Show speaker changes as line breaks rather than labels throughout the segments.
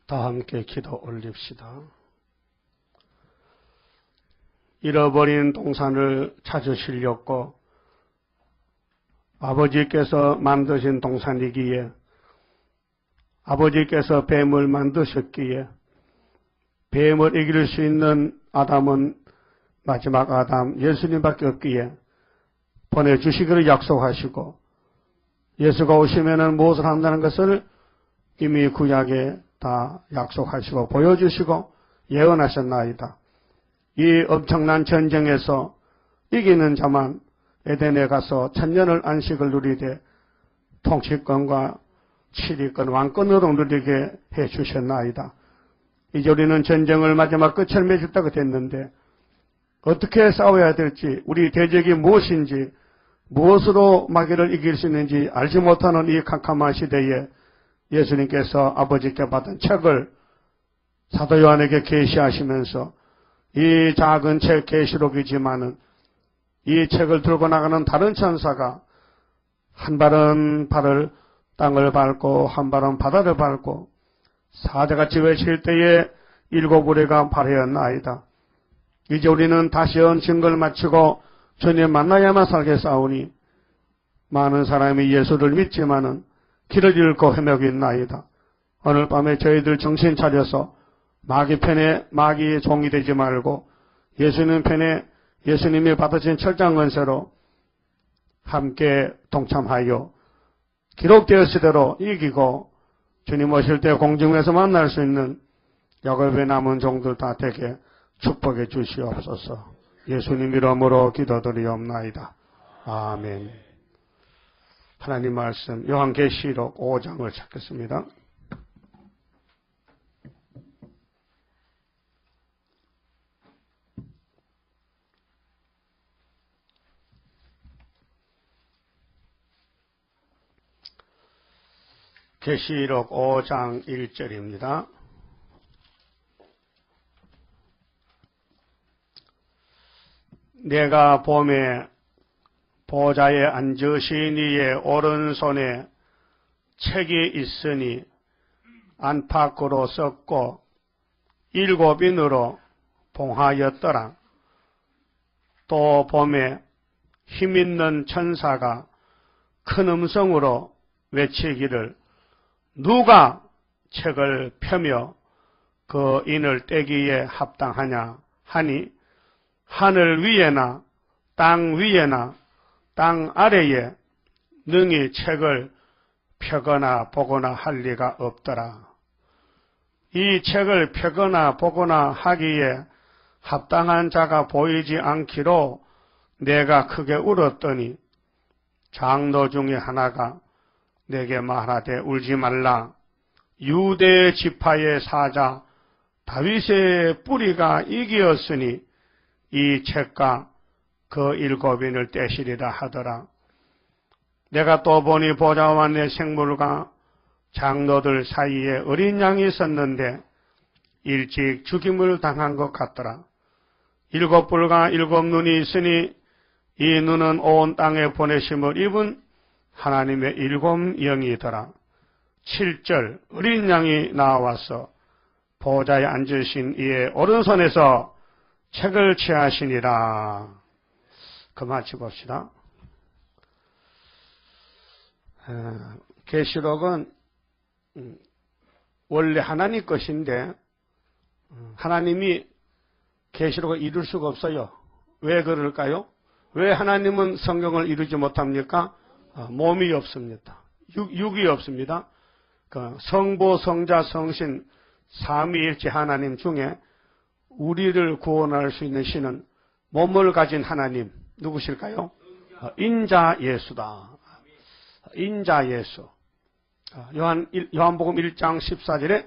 다 함께 기도 올립시다. 잃어버린 동산을 찾으시려고 아버지께서 만드신 동산이기에, 아버지께서 뱀을 만드셨기에 뱀을 이길 수 있는 아담은 마지막 아담 예수님밖에 없기에 보내주시기를 약속하시고, 예수가 오시면은 무엇을 한다는 것을 이미 구약에 다 약속하시고 보여주시고 예언하셨나이다. 이 엄청난 전쟁에서 이기는 자만 에덴에 가서 천년을 안식을 누리되 통치권과 치리권, 왕권으로 누리게 해주셨나이다. 이제 우리는 전쟁을 마지막 끝을 맺었다고 됐는데 어떻게 싸워야 될지, 우리 대적이 무엇인지, 무엇으로 마귀를 이길 수 있는지 알지 못하는 이 캄캄한 시대에 예수님께서 아버지께 받은 책을 사도 요한에게 계시하시면서, 이 작은 책 계시록이지만은 이 책을 들고 나가는 다른 천사가 한 발은 발을 땅을 밟고 한 발은 바다를 밟고 사자같이 외칠 때에 일곱 우레가 발하였나이다. 이제 우리는 다시 온 증거를 마치고 주님 만나야만 살겠사오니, 많은 사람이 예수를 믿지만은 길을 잃고 헤매고 있나이다. 오늘 밤에 저희들 정신 차려서 마귀 편에 마귀의 종이 되지 말고 예수님 편에 예수님이 받으신 철장 권세로 함께 동참하여 기록되었을 이기고 주님 오실 때 공중에서 만날 수 있는 야곱의 남은 종들 다 되게 축복해 주시옵소서. 예수님 이름으로 기도드리옵나이다. 아멘. 하나님 말씀 요한계시록 5장을 찾겠습니다. 계시록 5장 1절입니다. 내가 봄에 보좌에 앉으신 이의 오른손에 책이 있으니 안팎으로 썼고 7인으로 봉하였더라. 또 봄에 힘있는 천사가 큰 음성으로 외치기를, 누가 책을 펴며 그 인을 떼기에 합당하냐 하니, 하늘 위에나 땅 위에나 땅 아래에 능히 책을 펴거나 보거나 할 리가 없더라. 이 책을 펴거나 보거나 하기에 합당한 자가 보이지 않기로 내가 크게 울었더니 장로 중에 하나가 내게 말하되 울지 말라. 유대 지파의 사자 다윗의 뿌리가 이기었으니 이 책과 그 7인을 떼시리라 하더라. 내가 또 보니 보좌와 내 생물과 장로들 사이에 어린 양이 있었는데 일찍 죽임을 당한 것 같더라. 7뿔과 7눈이 있으니 이 눈은 온 땅에 보내심을 입은 하나님의 7 영이더라. 7절 어린 양이 나와서 보좌에 앉으신 이의 오른손에서 책을 취하시니라. 그 마치 봅시다. 계시록은 원래 하나님 것인데 하나님이 계시록을 이룰 수가 없어요. 왜 그럴까요? 왜 하나님은 성경을 이루지 못합니까? 몸이 없습니다. 육이 없습니다. 성부, 성자, 성신 삼위일체 하나님 중에 우리를 구원할 수 있는 신은 몸을 가진 하나님 누구실까요? 인자 예수다. 인자 예수. 요한복음 1장 14절에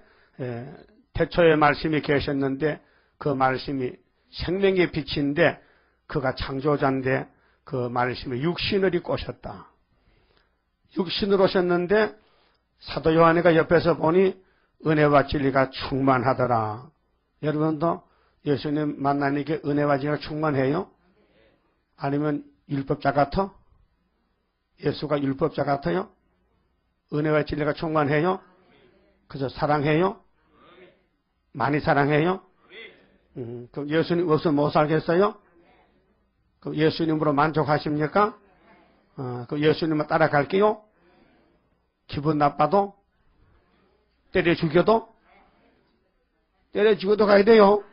태초에 말씀이 계셨는데 그 말씀이 생명의 빛인데 그가 창조자인데 그 말씀이 육신을 입고 오셨다. 육신으로 오셨는데 사도 요한이가 옆에서 보니 은혜와 진리가 충만하더라. 여러분도 예수님 만나니까 은혜와 진리가 충만해요? 아니면 율법자 같아? 예수가 율법자 같아요? 은혜와 진리가 충만해요? 그래서 사랑해요? 많이 사랑해요? 그럼 예수님 없으면 못 살겠어요? 그럼 예수님으로 만족하십니까? 그럼 예수님을 따라갈게요? 기분 나빠도? 때려 죽여도? 때려 죽여도 가야 돼요?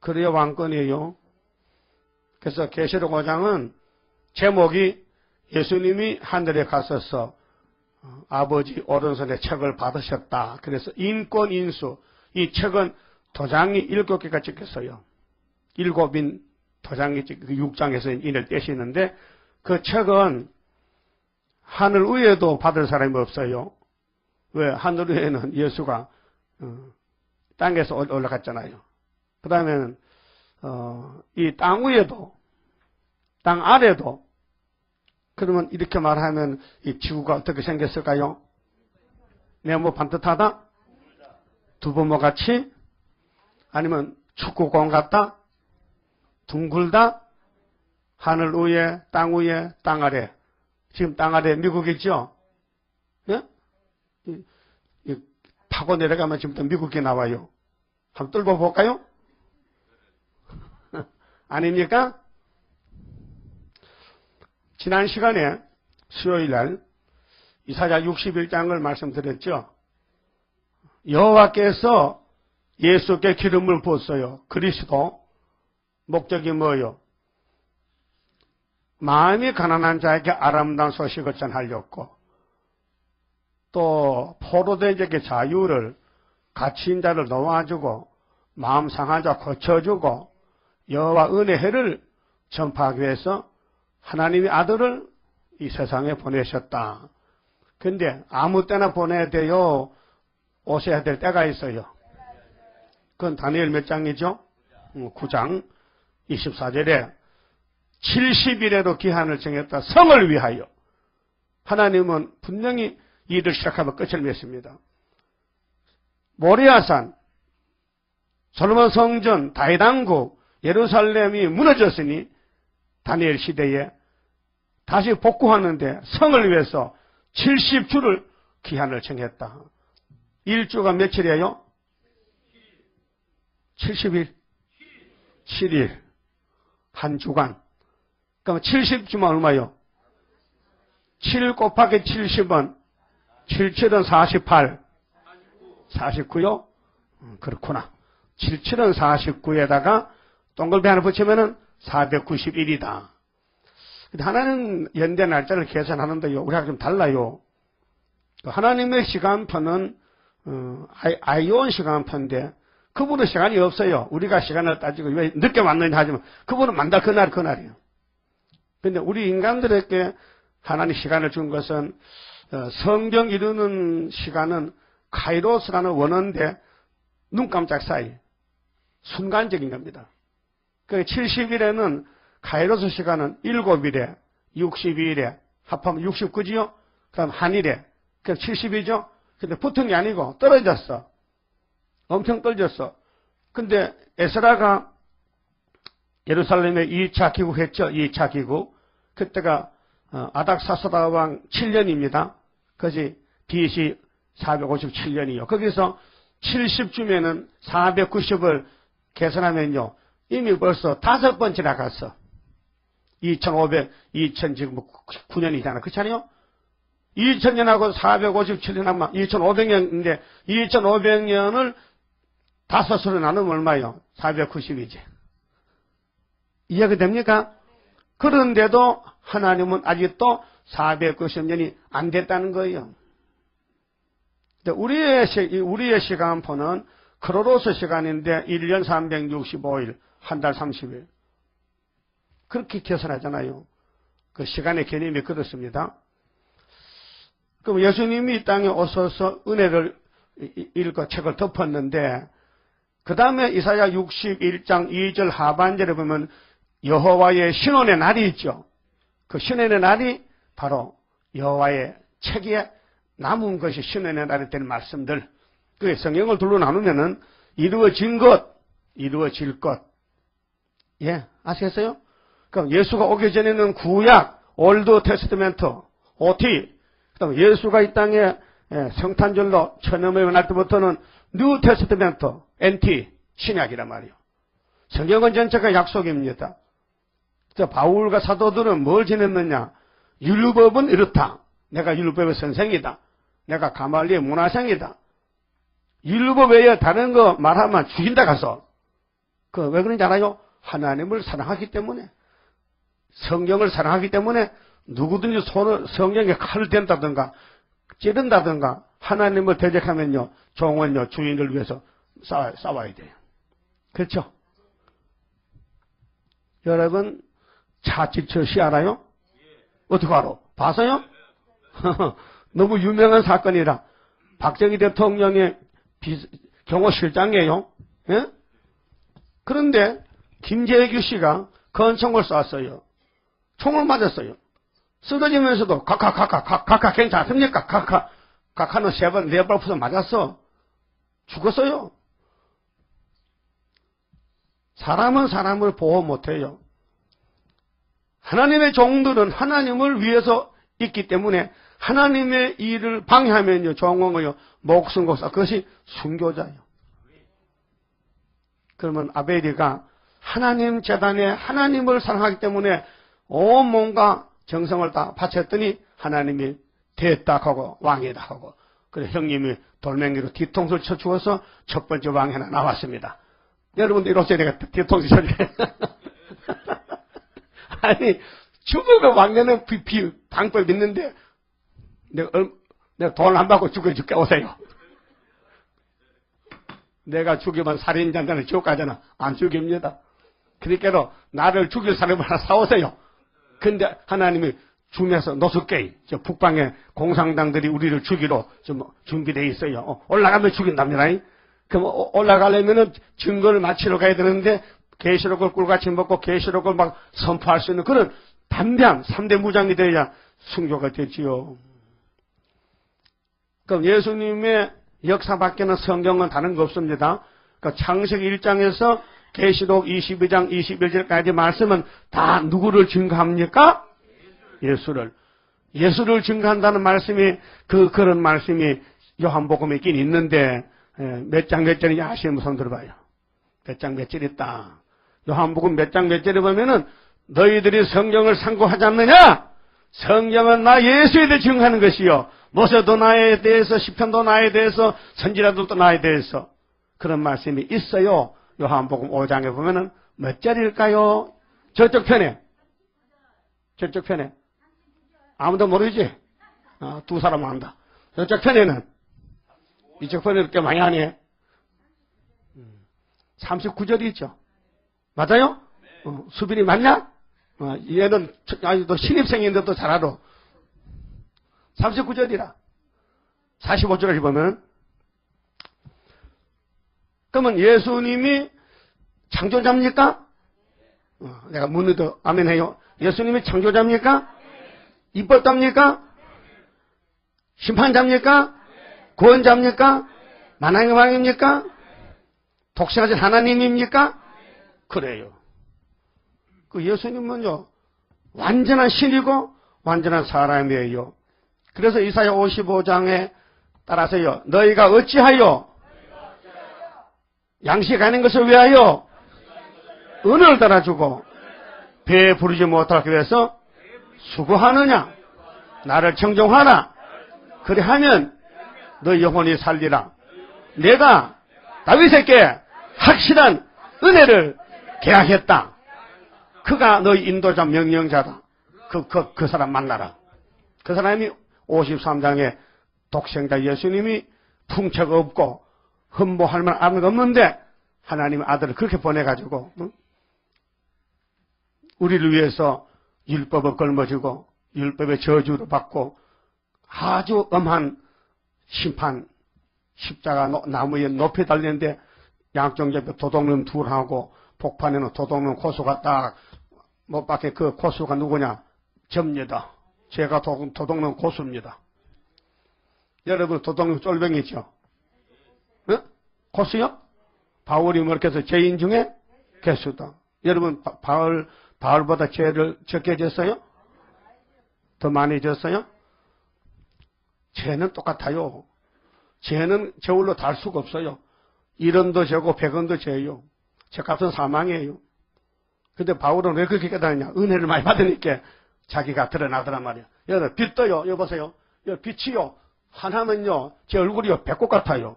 그래야 왕권이에요. 그래서 계시록 5장은 제목이 예수님이 하늘에 갔어서 아버지 오른손에 책을 받으셨다. 그래서 인권 인수. 이 책은 도장이 7개가 찍혔어요. 7인 도장이 찍혀 6장에서 인을 떼시는데 그 책은 하늘 위에도 받을 사람이 없어요. 왜? 하늘 위에는 예수가 땅에서 올라갔잖아요. 그 다음에는 이 땅 위에도 땅 아래도 그러면 이렇게 말하면 이 지구가 어떻게 생겼을까요? 네모 반듯하다? 두부모 같이? 아니면 축구공 같다? 둥글다? 하늘 위에, 땅 위에, 땅 아래. 지금 땅 아래 미국이죠? 예? 파고 내려가면 지금부터 미국이 나와요. 한번 뚫어 볼까요? 아닙니까? 지난 시간에 수요일 날 이사야 61장을 말씀드렸죠. 여호와께서 예수께 기름을 부었어요. 그리스도. 목적이 뭐예요? 마음이 가난한 자에게 아름다운 소식을 전하려고 또 포로된 자에게 자유를 갇힌 자를 놓아주고 마음 상한 자 고쳐주고 여호와 은혜를 전파하기 위해서 하나님의 아들을 이 세상에 보내셨다. 근데 아무 때나 보내야 돼요? 오셔야 될 때가 있어요. 그건 다니엘 몇 장이죠? 9장 24절에 70일에도 기한을 정했다. 성을 위하여. 하나님은 분명히 일을 시작하면 끝을 맺습니다. 모리아산, 솔로몬 성전, 다윗 왕국, 예루살렘이 무너졌으니 다니엘 시대에 다시 복구하는데 성을 위해서 70주를 기한을 정했다. 일주가 며칠이에요? 70일? 7일. 한 주간. 그럼 70주면 얼마요? 7 곱하기 70은 77은 48. 49요? 그렇구나. 77은 49에다가 동글배 하나 붙이면은 491이다. 하나는 연대 날짜를 계산하는데요. 우리가 좀 달라요. 하나님의 시간표는 아이온 시간표인데 그분은 시간이 없어요. 우리가 시간을 따지고 왜 늦게 왔느냐 하지만 그분은 만날 그날이에요. 그런데 우리 인간들에게 하나님 시간을 준 것은 성경 이루는 시간은 카이로스라는 원어인데 눈 깜짝 사이 순간적인 겁니다. 그 70일에는 카이로스 시간은 7일에 62일에 합하면 69지요. 그다음 한일에 그 70이죠. 근데 붙은 게 아니고 떨어졌어. 엄청 떨어졌어. 근데 에스라가 예루살렘에 2차 귀국했죠. 2차 귀국. 그때가 아닥사스다 왕 7년입니다. 그것이 BC 457년이요. 거기서 70주면은 490을 계산하면요. 이미 벌써 5번 지나갔어. 2000 지금 9년이잖아. 그렇잖아요? 2000년하고 457년 하면 2500년인데 2500년을 5수로 나누면 얼마요? 490이지. 이해가 됩니까? 그런데도 하나님은 아직도 490년이 안 됐다는 거예요. 우리의 시간표는 크로노스 시간인데 1년 365일, 한 달 30일. 그렇게 계산하잖아요. 그 시간의 개념이 그렇습니다. 그럼 예수님이 이 땅에 오셔서 은혜를 읽고 책을 덮었는데 그 다음에 이사야 61장 2절 하반절에 보면 여호와의 신원의 날이 있죠. 그 신원의 날이 바로 여호와의 책에 남은 것이 신원의 날이 되는 말씀들. 그 성경을 둘로 나누면은 이루어진 것, 이루어질 것. 예, 아시겠어요? 그럼 예수가 오기 전에는 구약, 올드 테스트멘트, OT, 그다음 예수가 이 땅에 성탄절로 천년만에 날 때부터는 뉴 테스트멘트, NT, 신약이란 말이에요. 성경은 전체가 약속입니다. 바울과 사도들은 뭘 지냈느냐? 율법은 이렇다. 내가 율법의 선생이다. 내가 가말리의 문화생이다. 율법 외에 다른 거 말하면 죽인다 가서. 왜 그런지 알아요? 하나님을 사랑하기 때문에. 성경을 사랑하기 때문에 누구든지 성경에 칼을 댄다든가 찌른다든가 하나님을 대적하면요. 종은요. 주인을 위해서 싸워야 돼요. 그렇죠? 여러분 차치처시 알아요? 어떻게 알아? 봐서요? 너무 유명한 사건이라 박정희 대통령의 경호실장이에요. 예? 그런데 김재규 씨가 권총을 쐈어요. 총을 맞았어요. 쓰러지면서도 각하 괜찮습니까? 각하는 3번, 4발 부서 맞았어. 죽었어요. 사람은 사람을 보호 못해요. 하나님의 종들은 하나님을 위해서 있기 때문에 하나님의 일을 방해하면요, 종은요, 목숨 걸고 그것이 순교자예요. 그러면 아벨이가 하나님 재단에 하나님을 사랑하기 때문에 온 몸과 정성을 다 바쳤더니 하나님이 됐다 하고 왕이다 하고 그래 형님이 돌멩이로 뒤통수를 쳐 죽어서 첫 번째 왕이 하나 나왔습니다. 여러분들 이로써 내가 뒤통수 쳐줄게. 아니 죽으면 왕년은 방법이 있는데 내가 돈을 안 받고 죽여줄게 오세요. 내가 죽이면 살인자들은 지옥 가잖아. 안 죽입니다. 그러니까 나를 죽일 사람을 하나 사오세요. 근데 하나님이 중에서 노숙게이 북방의 공산당들이 우리를 죽이러 좀 준비되어 있어요. 올라가면 죽인답니다. 그럼 올라가려면은 증거를 마치러 가야 되는데 계시록을 꿀같이 먹고 계시록을 막 선포할 수 있는 그런 담대한 3대 무장이 되어야 순교가 되지요. 그럼 예수님의 역사 밖에는 성경은 다른 거 없습니다. 그러니까 창세기 1장에서 계시록 22장 21절까지 말씀은 다 누구를 증거합니까? 예수를 증거한다는 말씀이 그런 말씀이 요한복음에 있긴 있는데 몇 장 몇 절인지 아시는 분 손 들어봐요. 몇 장 몇 절 있다. 요한복음 몇 장 몇 절에 보면은 너희들이 성경을 상고하지 않느냐? 성경은 나 예수에 대해 증거하는 것이요. 모세도 나에 대해서 시편도 나에 대해서 선지자들도 나에 대해서 그런 말씀이 있어요. 요한복음 5장에 보면은 몇 절일까요? 저쪽 편에. 아무도 모르지? 두 사람만 안다. 저쪽 편에는 이쪽 편에 꽤 많이 하네. 39절이 있죠. 맞아요? 수빈이 맞냐? 얘는 아직도 신입생인데도 잘 알아. 39절이라. 45절을 보면 그러면 예수님이 창조자입니까? 내가 묻는데 아멘 해요. 예수님이 창조자입니까? 입법자입니까? 심판자입니까? 구원자입니까? 만왕의 왕입니까? 독생하신 하나님입니까? 그래요. 그 예수님은요 완전한 신이고 완전한 사람이에요. 그래서 이사야 55장에 따라서요 너희가 어찌하여 양식하는 것을 위하여 은을 달아주고 배에 부르지 못하기 위해서 수고하느냐? 나를 청종하라. 그리하면 너 영혼이 살리라. 내가 다윗에게 확실한 은혜를 계약했다. 그가 너희 인도자 명령자다. 그 사람 만나라. 그 사람이 53장에 독생자 예수님이 풍채가 없고 흠모할 만한 아무도 없는데 하나님의 아들을 그렇게 보내가지고 우리를 위해서 율법을 걸머지고 율법의 저주를 받고 아주 엄한 심판 십자가 나무에 높이 달리는데 양쪽 옆에 도둑놈 둘하고 복판에는 도둑놈 고수가 딱 못 박혀. 그 고수가 누구냐? 접니다. 제가 도둑놈 고수입니다. 여러분 도둑놈 쫄병이죠? 어? 고수요? 바울이 그렇게 해서 죄인 중에 괴수다. 여러분 바울보다 죄를 적게 졌어요? 더 많이 졌어요? 죄는 똑같아요. 죄는 저울로 달 수가 없어요. 1원도 재고 100원도 재요. 죄값은 사망이에요. 근데 바울은 왜 그렇게 깨달았냐? 은혜를 많이 받으니까 자기가 드러나더란 말이야. 여러분, 빛도요, 여기 보세요. 빛이요, 하나면요, 제 얼굴이요, 배꼽 같아요.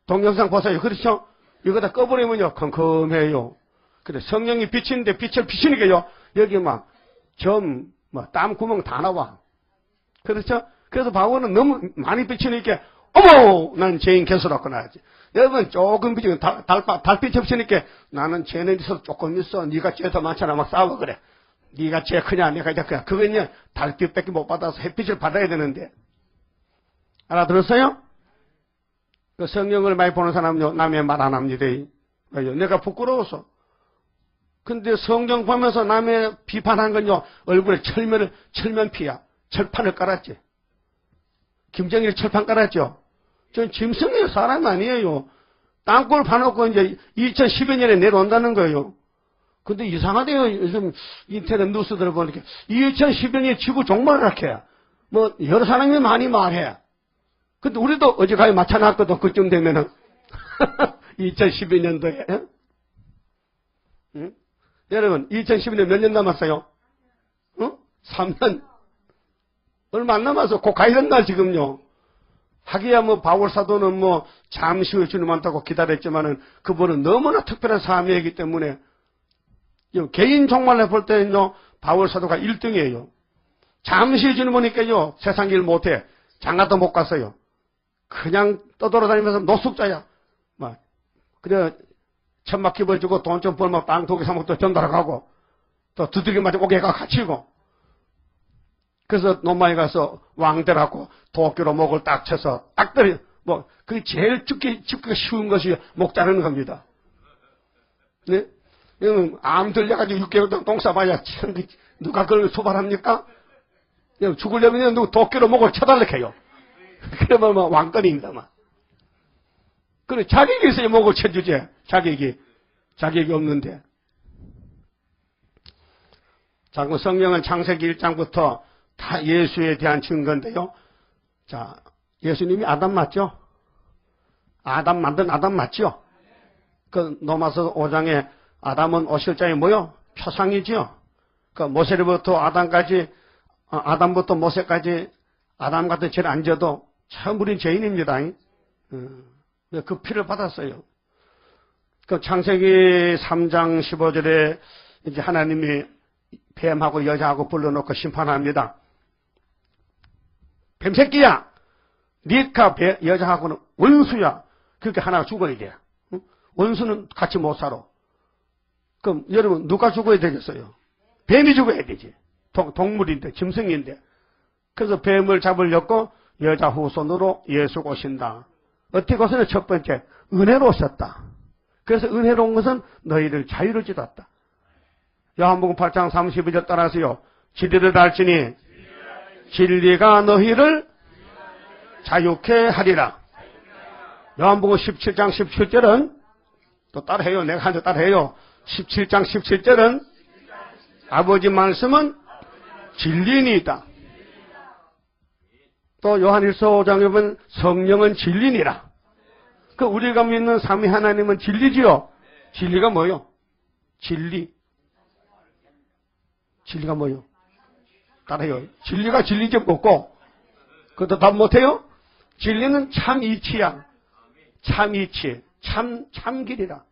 동영상 보세요. 그렇죠? 이거 다 꺼버리면요, 컴컴해요. 그래, 성령이 비치는데 빛을 비치니까요, 여기 막, 땀 구멍 다 나와. 그렇죠? 그래서 바울은 너무 많이 비치니까, 어머! 난 죄인 개수라고 나야지. 여러분, 조금 비치고, 달빛이 없으니까, 나는 죄는 있어도 조금 있어. 네가 죄 더 많잖아. 막 싸워, 그래. 네가 죄 크냐, 내가 이제 크냐. 그거는요, 달빛밖에 못 받아서 햇빛을 받아야 되는데. 알아들었어요? 그 성령을 많이 보는 사람은요, 남의 말 안 합니다. 왜요? 내가 부끄러워서. 근데 성경 보면서 남의 비판한 건요, 얼굴에 철면피야. 철판을 깔았지. 김정일 철판 깔았죠. 전 짐승이에요. 사람 아니에요. 땅굴 파놓고 이제 2012년에 내려온다는 거예요. 근데 이상하대요. 요즘 인터넷 뉴스들 보니까 2012년에 지구 종말을 할게. 뭐 여러 사람이 많이 말해. 근데 우리도 어제까지 맞춰놨거든. 그쯤 되면은 2012년도에. 응? 여러분 2012년 몇 년 남았어요? 3년. 얼마 안 남아서 곧 가야 된다 지금요. 하기야 뭐 바울 사도는 뭐 잠시 후에 주님 만나고 기다렸지만은 그분은 너무나 특별한 사람이기 때문에 개인 종말에 볼 때는요 바울 사도가 1등이에요. 잠시 후에 주님 보니까요 세상 일 못해. 장가도 못 갔어요. 그냥 떠돌아다니면서 노숙자야. 막 그래 천막 기벌주고 돈 좀 벌면 땅 2개 사먹고 또 전달하고 또 두들겨 맞아 오개가 갇히고. 그래서 노마에 가서 왕들하고 도끼로 목을 딱 쳐서 딱 때려. 뭐 그게 제일 죽기가 쉬운 것이 목 자르는 겁니다. 네? 암 들려가지고 6개월 동안 똥 싸봐야 참 누가 그걸 소발합니까? 죽으려면 누구 도끼로 목을 쳐달라고 해요. 그러면 뭐 왕권입니다. 막. 그래 자격이 있어야 목을 쳐주지. 자격이 없는데. 자, 그 성경은 창세기 1장부터 다 예수에 대한 증거인데요. 자, 예수님이 아담 맞죠? 아담 만든 아담 맞죠? 그 로마서 5장에 아담은 오실자의 뭐요? 표상이지요. 그 모세로부터 아담까지, 아담부터 모세까지 아담 같은 죄를 안 져도 참 우린 죄인입니다. 그 피를 받았어요. 그 창세기 3장 15절에 이제 하나님이 뱀하고 여자하고 불러놓고 심판합니다. 뱀새끼야! 니가 여자하고는 원수야. 그렇게 하나가 죽어야 돼. 원수는 같이 못 살아. 그럼 여러분 누가 죽어야 되겠어요? 뱀이 죽어야 되지. 동물인데 짐승인데. 그래서 뱀을 잡으려고 여자 후손으로 예수가 오신다. 어떻게 오셨냐? 첫 번째 은혜로 오셨다. 그래서 은혜로운 것은 너희를 자유를 주었다. 요한복음 8장 32절 따라서요. 진리를 알지니 진리가 너희를 자유케 하리라. 요한복음 17장 17절은 또 따라해요. 내가 한 대 따라해요. 17장 17절은 아버지 말씀은 진리니이다. 또 요한일서 5장에 보면 성령은 진리니라. 그 우리가 믿는 삼위 하나님은 진리지요. 진리가 뭐요? 진리가 뭐요? 따라해요. 진리가 진리지 뭐고? 그것도 답 못해요? 진리는 참 이치야. 참 이치. 참길이라.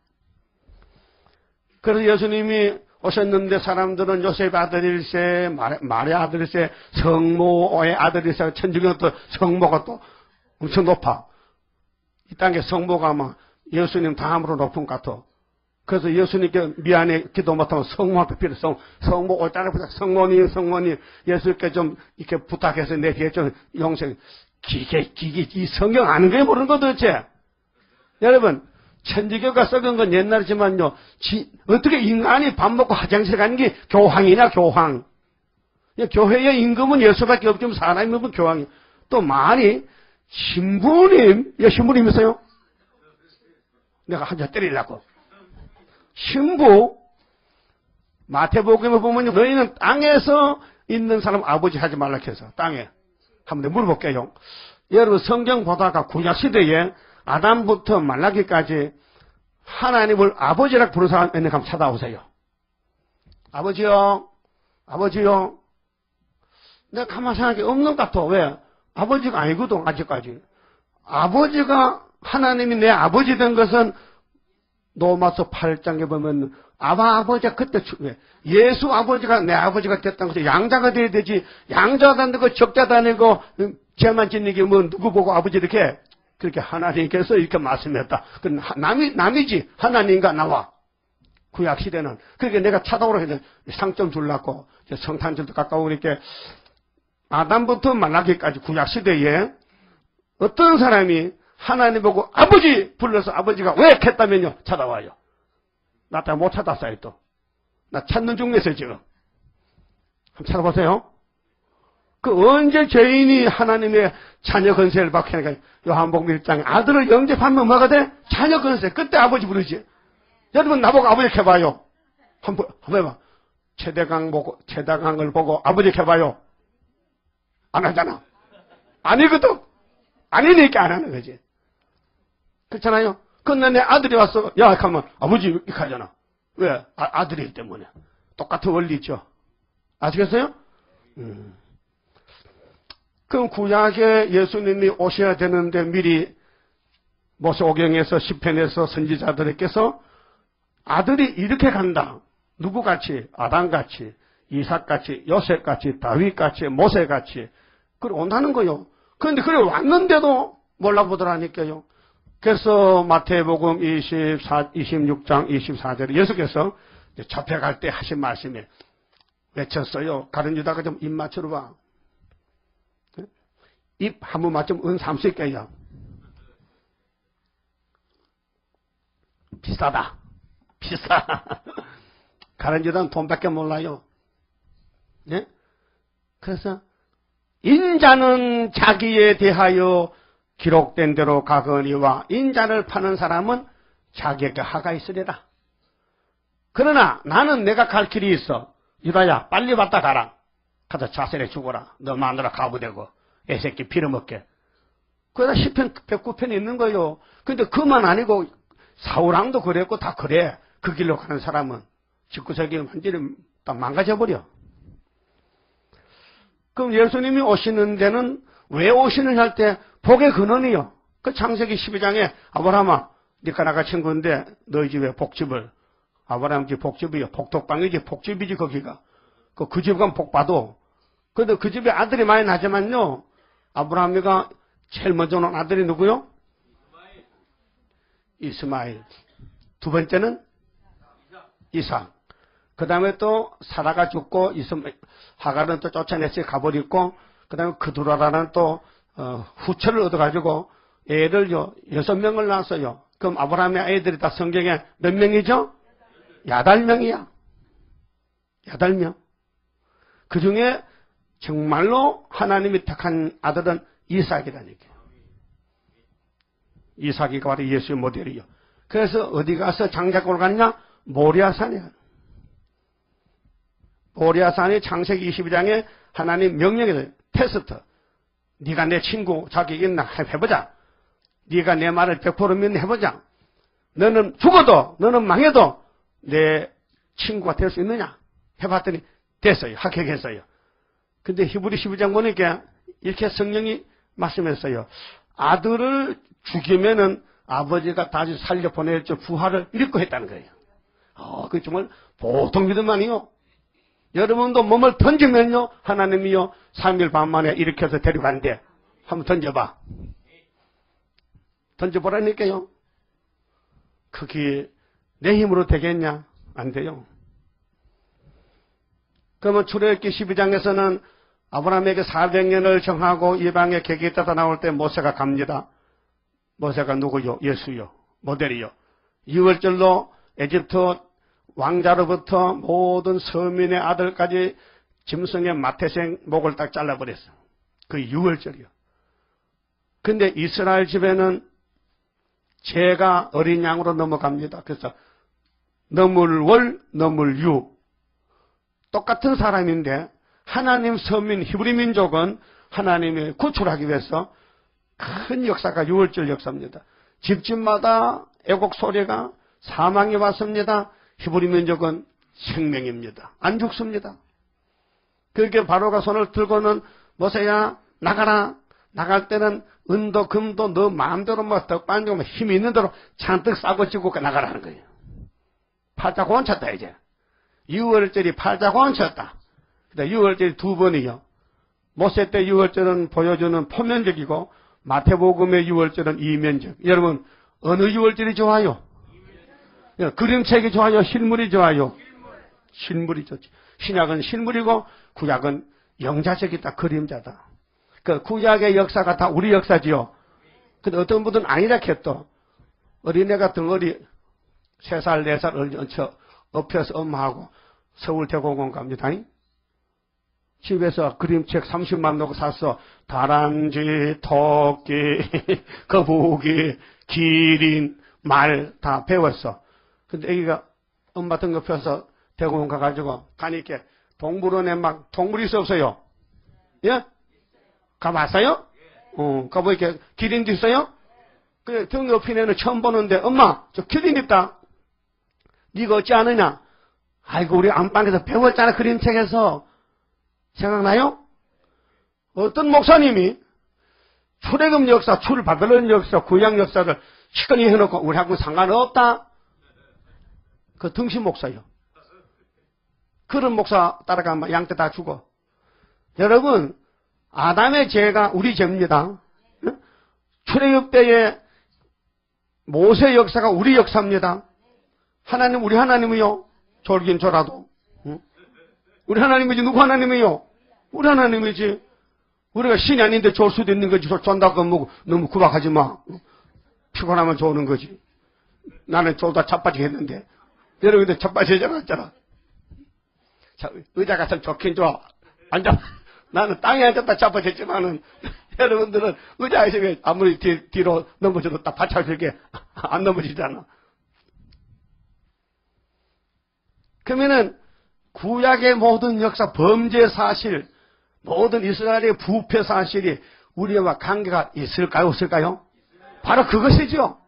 그래서 예수님이 오셨는데 사람들은 요셉의 아들일세, 마리아 아들일세, 성모의 아들일세, 천주교는 또 성모가 또 엄청 높아. 이 땅에 성모가 막 예수님 다음으로 높은 것 같아. 그래서 예수님께 미안해 기도 못하면 성모한테 빌어. 성모 올 따라 부탁. 성모님 예수님께 좀 이렇게 부탁해서 내 뒤에 좀 용서. 기계 이 성경 아는 게 모르는 거 도대체. 여러분 천주교가 썩은 건 옛날이지만요. 어떻게 인간이 밥 먹고 화장실 가는 게 교황이냐 교황. 교회의 임금은 예수밖에 없지만 사람의 임금은 교황이. 또 말이 신부님. 신부님이세요? 내가 한 대 때리려고. 신부. 마태복음에 보면 너희는 땅에서 있는 사람 아버지 하지 말라 해서 땅에. 한번 물어볼게요. 여러분 성경 보다가 구약시대에 아담부터 말라기까지 하나님을 아버지라고 부르는 사람 있는 한번 찾아오세요. 아버지요, 아버지요. 내가 가만히 생각해 없는 것 같아. 왜? 아버지가 아니거든, 아직까지. 아버지가 하나님이 내 아버지 된 것은 로마서 8장에 보면 아버지가 그때 예수 아버지가 내 아버지가 됐다는 것은 양자가 돼야 되지. 양자가 다니고 적자 다니고 죄만 짓는 게 뭐 누구 보고 아버지 이렇게 그렇게 하나님께서 이렇게 말씀했다. 그건 남이지 하나님과 나와. 구약 시대는. 그러니까 내가 찾아오라 했는데 상점 줄라고 성탄절도 가까우니까 아담부터 말라기까지 구약 시대에 어떤 사람이 하나님 보고 아버지 불러서 아버지가 왜 했다면요 찾아와요. 나 때문에 못 찾았어요 또. 나 찾는 중에서 지금. 한번 찾아보세요. 그 언제 죄인이 하나님의 자녀 건세를 받게 하니까 요한복음 1장에 아들을 영접하면 뭐가 돼? 자녀 건세. 그때 아버지 부르지. 여러분 나보고 아버지 해봐요. 한번 해봐. 최대강을 보고 아버지 해봐요. 안 하잖아. 아니거든. 아니니까 안 하는 거지. 그렇잖아요. 근데 내 아들이 왔어. 야, 하면 아버지 이렇게 하잖아. 왜? 아들이기 때문에. 똑같은 원리 있죠. 아시겠어요? 그럼 구약에 예수님이 오셔야 되는데 미리 모세오경에서 시편에서 선지자들에게서 아들이 이렇게 간다. 누구같이? 아담같이, 이삭같이, 요셉같이, 다윗같이, 모세같이 그래 온다는 거요. 그런데 그래 왔는데도 몰라보더라니까요. 그래서 마태복음 26장 24절에 예수께서 잡혀갈 때 하신 말씀에 외쳤어요. 가룟 유다가 좀 입 맞추러봐. 입 한 번 맞추면 은 30개야. 비싸다. 비싸. 가룟 유다는 돈밖에 몰라요. 네? 그래서 인자는 자기에 대하여 기록된 대로 가거니와 인자를 파는 사람은 자기에게 하가 있으리라. 그러나 나는 내가 갈 길이 있어. 유다야 빨리 왔다 가라. 가서 자살해 죽어라. 너 마누라 가부되고 애새끼 빌어먹게. 그러다 시편 109편이 있는 거요. 근데 그만 아니고 사울왕도 그랬고 다 그래. 그 길로 가는 사람은 집구석이 완전히 다 망가져버려. 그럼 예수님이 오시는 데는 왜 오시느냐 할 때 복의 근원이요. 그 창세기 12장에 아브라함아 네가 나가 친구인데 너희 집에 복집을 아브라함 집 복집이요. 복덕방이지 복집이지 거기가. 그 집 가면 복 받아. 그런데 그 집에 아들이 많이 나지만요. 아브라함이가 제일 먼저 온 아들이 누구요? 이스마엘. 두 번째는 이삭. 그 다음에 또 사라가 죽고 하갈은 또 쫓아내서 가버렸고 그 다음에 그두라라는 또 후처를 얻어가지고 애를 6명을 낳았어요. 그럼 아브라함의 아이들이 다 성경에 몇 명이죠? 8명이야. 8명. 그 중에 정말로 하나님이 택한 아들은 이삭이라니까요. 이삭이 바로 예수의 모델이요. 그래서 어디 가서 장작골 가느냐? 모리아산이야. 모리아산이 창세기 22장에 하나님 명령이 테스트. 네가 내 친구 자격이 있나 해보자. 네가 내 말을 100% 믿는 해보자. 너는 죽어도 너는 망해도 내 친구가 될 수 있느냐? 해봤더니 됐어요. 합격했어요. 근데 히브리 12장 보니까 이렇게 성령이 말씀했어요. 아들을 죽이면은 아버지가 다시 살려보내죠. 부활을 이렇게 했다는 거예요. 그 정말 보통 믿음 아니요. 여러분도 몸을 던지면요. 하나님이요. 3일 반 만에 일으켜서 데려간대. 한번 던져봐. 던져보라니까요. 그게 내 힘으로 되겠냐? 안 돼요. 그러면 출애굽기 12장에서는 아브라함에게 400년을 정하고 이방의 계기에 떠다 나올 때 모세가 갑니다. 모세가 누구요? 예수요. 모델이요. 6월절로 에집트 왕자로부터 모든 서민의 아들까지 짐승의 마태생 목을 딱 잘라버렸어. 그 6월절이요. 근데 이스라엘 집에는 죄가 어린 양으로 넘어갑니다. 그래서 너물월, 너물유. 똑같은 사람인데 하나님 서민 히브리 민족은 하나님이 구출하기 위해서 큰 역사가 6월절 역사입니다. 집집마다 애곡 소리가 사망이 왔습니다. 히브리 민족은 생명입니다. 안 죽습니다. 그렇게 바로가 손을 들고는 모세야 나가라. 나갈 때는 은도 금도 너 마음대로 뭐 떡반지고 힘 있는 대로 잔뜩 싸고 찌고 나가라는 거예요. 팔자고 얹혔다 이제. 6월절이 팔자고 얹혔다. 근데 6월절이 두 번이요. 모세 때 6월절은 보여주는 포면적이고 마태복음의 6월절은 이면적. 여러분 어느 6월절이 좋아요? 그림책이 좋아요? 실물이 좋아요? 실물이 좋지. 신약은 실물이고 구약은 영자적이다. 그림자다. 그 구약의 역사가 다 우리 역사지요. 근데 어떤 분들은 아니라 했또 어린애가 덩어리 3살, 4살 얹혀 엎혀서 엄마하고 서울대공원 갑니다. 집에서 그림책 30만 놓고 샀어. 다람쥐, 토끼, 거북이, 기린, 말 다 배웠어. 근데 애기가 엄마 등 옆에서 대공원 가가지고 가니까 동물원에 막 동물이 있어 없어요? 예? 가봤어요? 가보니까 기린도 있어요? 그 등 옆인 애는 처음 보는데 엄마 저 기린 있다. 네가 어찌 아느냐? 아이고 우리 안방에서 배웠잖아 그림책에서. 생각나요? 어떤 목사님이 출애굽 역사, 출바벨론 역사, 구약 역사를 시끄니 해놓고 우리하고 상관없다. 그 등신 목사요. 그런 목사 따라가면 양떼 다 죽어. 여러분 아담의 죄가 우리 죄입니다. 출애굽 때의 모세 역사가 우리 역사입니다. 하나님 우리 하나님이요. 졸긴 졸아도. 우리 하나님이지 누구 하나님이요? 우리 하나님이지. 우리가 신이 아닌데 졸 수도 있는 거지. 졸다고 뭐 너무 구박하지 마. 피곤하면 조는 거지. 나는 졸다 자빠지게 했는데 여러분들 자빠지지 않았잖아. 자, 의자가 참 좋긴 좋아. 앉아. 나는 땅에 앉았다 자빠졌지만은 여러분들은 의자에서 아무리 뒤로 넘어져도 딱 받쳐줄게 안 넘어지잖아. 그러면은 구약의 모든 역사, 범죄 사실, 모든 이스라엘의 부패 사실이 우리와 관계가 있을까요? 없을까요? 바로 그것이죠.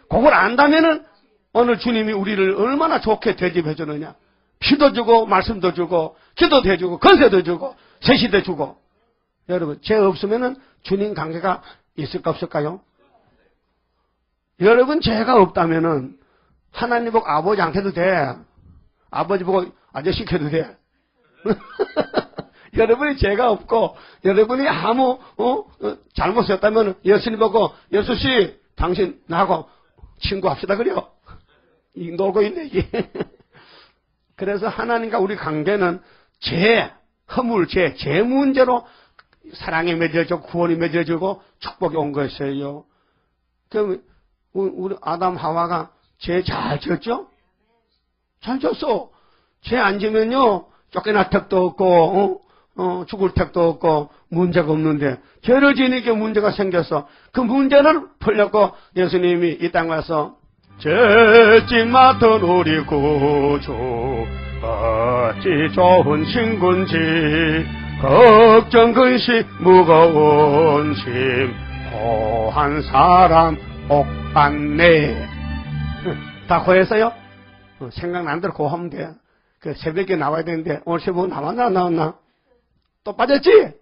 그걸 안다면은 오늘 주님이 우리를 얼마나 좋게 대접해 주느냐. 피도 주고 말씀도 주고 기도도 해주고 건세도 주고 세시도 주고. 여러분 죄 없으면은 주님 관계가 있을까 없을까요? 여러분 죄가 없다면은 하나님 보고 아버지 안 해도 돼. 아버지 보고 아저씨 해도 돼. 여러분이 죄가 없고 여러분이 아무 잘못했다면 예수님 보고 예수씨 당신 나하고 친구합시다 그래요. 놀고 있네 이게. 그래서 하나님과 우리 관계는 죄, 허물, 죄 문제로 사랑이 맺어지고 구원이 맺어지고 축복이 온 것이에요. 그럼 우리 아담 하와가 죄 잘 지었죠? 잘 지었어. 죄 안 지면요 쫓겨날 택도 없고 죽을 택도 없고 문제가 없는데 죄를 지니까 문제가 생겼어. 그 문제를 풀려고 예수님이 이 땅 와서 죄짓 맡은 우리 구주 어찌 좋은 친구인지 걱정 근심 무거운 짐 고한 사람 복 받네. 다 고했어요? 생각난 대로 고하면 돼. 그 새벽에 나와야 되는데 오늘 새벽 나왔나 안 나왔나? 또 빠졌지?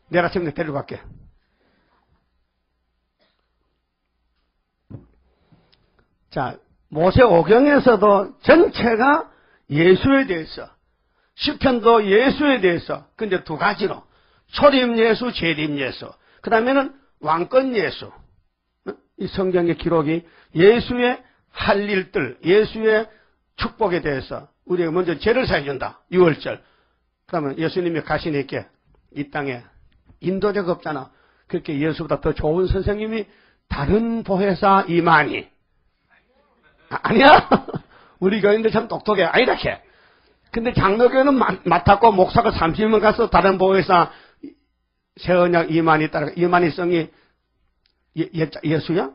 내일 아침에 데려갈게. 자, 모세오경에서도 전체가 예수에 대해서, 시편도 예수에 대해서, 근데 두 가지로 초림 예수, 재림 예수, 그 다음에는 왕권 예수. 이 성경의 기록이 예수의 할 일들, 예수의 축복에 대해서 우리가 먼저 죄를 사해준다. 6월절. 그 다음에 예수님이 가시니까 이 땅에 인도자가 없잖아. 그렇게 예수보다 더 좋은 선생님이 다른 보혜사 이만희. 아니야? 우리 교인들 참 똑똑해. 아니다, 걔. 근데 장로교는 맡았고, 목사가 30년 가서 다른 보혜사 세언약 이만희 따라, 이만희 성이 예수야?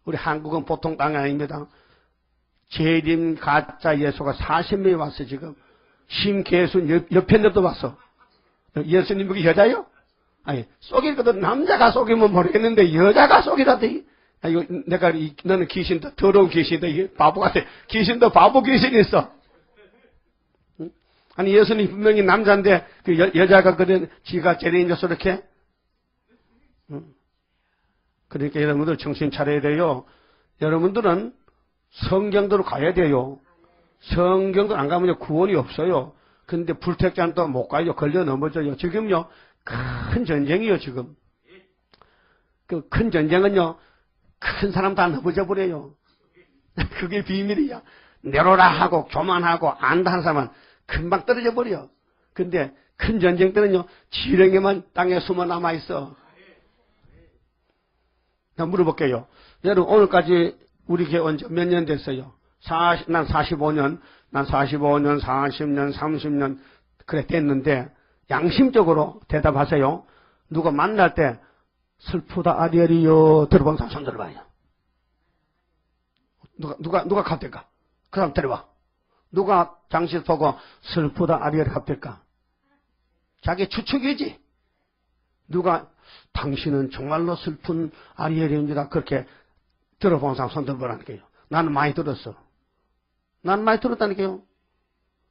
우리 한국은 보통 땅이 아닙니다. 재림 가짜 예수가 40명이 왔어, 지금. 심계순 옆에 놈도 왔어. 예수님 여기 여자요? 아니, 속이거든. 남자가 속이면 모르겠는데, 여자가 속이라대. 이거, 너는 귀신도, 더러운 귀신도, 이게 바보 같아. 귀신도 바보 귀신이 있어. 응? 아니, 예수님 분명히 남자인데, 그 여자가 그런, 지가 제리인자 저렇게? 응? 그러니까 여러분들 정신 차려야 돼요. 여러분들은 성경대로 가야 돼요. 성경도 안 가면 구원이 없어요. 근데 불택자는 못 가요. 걸려 넘어져요. 지금요, 큰 전쟁이요, 지금. 그 큰 전쟁은요, 큰 사람 다 넘어져 버려요. 그게 비밀이야. 내로라 하고, 교만하고, 안다 하는 사람은 금방 떨어져 버려. 근데 큰 전쟁 때는요, 지렁이만 땅에 숨어 남아있어. 자, 물어볼게요. 여러분, 오늘까지 우리 교회 언제 몇 년 됐어요? 난 45년, 40년, 30년, 그래, 됐는데, 양심적으로 대답하세요. 누가 만날 때, 슬프다, 아리엘이요. 들어본 사람 손 들어봐요. 누가 갑될까? 그 사람 데려와. 누가 장실 보고, 슬프다, 아리엘 갑될까? 자기 추측이지. 누가, 당신은 정말로 슬픈 아리엘입니다. 그렇게 들어본 사람 손 들어보라니까요. 나는 많이 들었어. 난 많이 들었다니까요.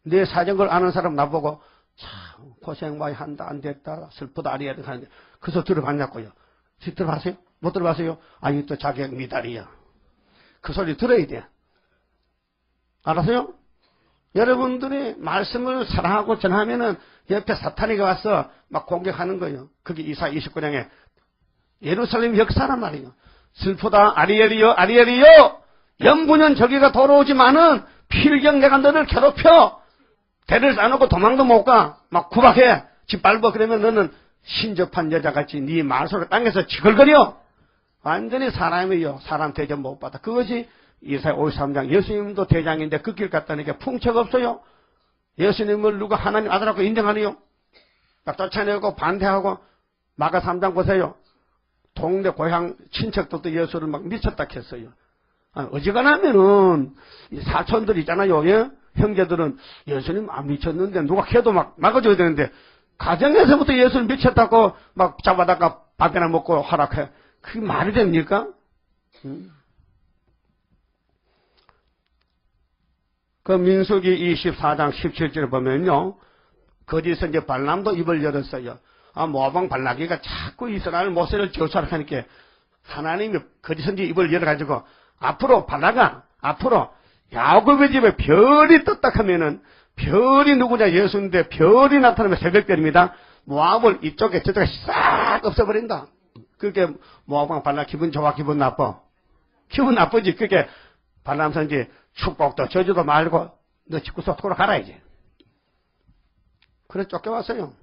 내 사정을 아는 사람 나보고 참 고생 많이 한다. 안 됐다. 슬프다. 아리엘 하는데 그래서 들어봤냐고요. 들어봤어요? 못 들어봤어요? 아니 또 자격 미달이야. 그 소리 들어야 돼. 알았어요? 여러분들이 말씀을 사랑하고 전하면은 옆에 사탄이가 와서 막 공격하는 거예요. 그게 이사 29장에 예루살렘 역사란 말이에요. 슬프다. 아리엘이요. 아리엘이요. 영분연 저기가 돌아오지만은 필경 내가 너를 괴롭혀. 대를 쌓아놓고 도망도 못 가. 막 구박해. 짓밟아. 그러면 너는 신접한 여자같이 네 말소리 땅에서 지글거려. 완전히 사람이요. 사람 대접 못 받아. 그것이 이사야 53장. 예수님도 대장인데 그 길 갔다니까 풍채가 없어요. 예수님을 누가 하나님 아들하고 인정하니요? 막 쫓아내고 반대하고. 마가 3장 보세요. 동네 고향 친척들도 예수를 막 미쳤다 했어요. 어지간하면은 사촌들 있잖아요. 예? 형제들은 예수님 안 미쳤는데 누가 해도 막 막아줘야 되는데 가정에서부터 예수를 미쳤다고 막 잡아다가 밥이나 먹고 하락해. 그게 말이 됩니까? 그 민수기 24장 17절에 보면요. 거기서 이제 발람도 입을 열었어요. 모아방 발라기가 자꾸 이스라엘 모세를 조사하니까 하나님이 거기서 이제 입을 열어가지고 앞으로 발라가 앞으로 야곱의 집에 별이 떴다 하면은 별이 누구냐 예수인데 별이 나타나면 새벽별입니다. 모압을 이쪽에 저쪽에 싹 없애버린다. 그게 모압왕 발라 기분 좋아 기분 나빠? 기분 나쁘지. 그게 발람 선지 축복도 저주도 말고 너 집구석 돌아가라 이제. 그래 쫓겨왔어요.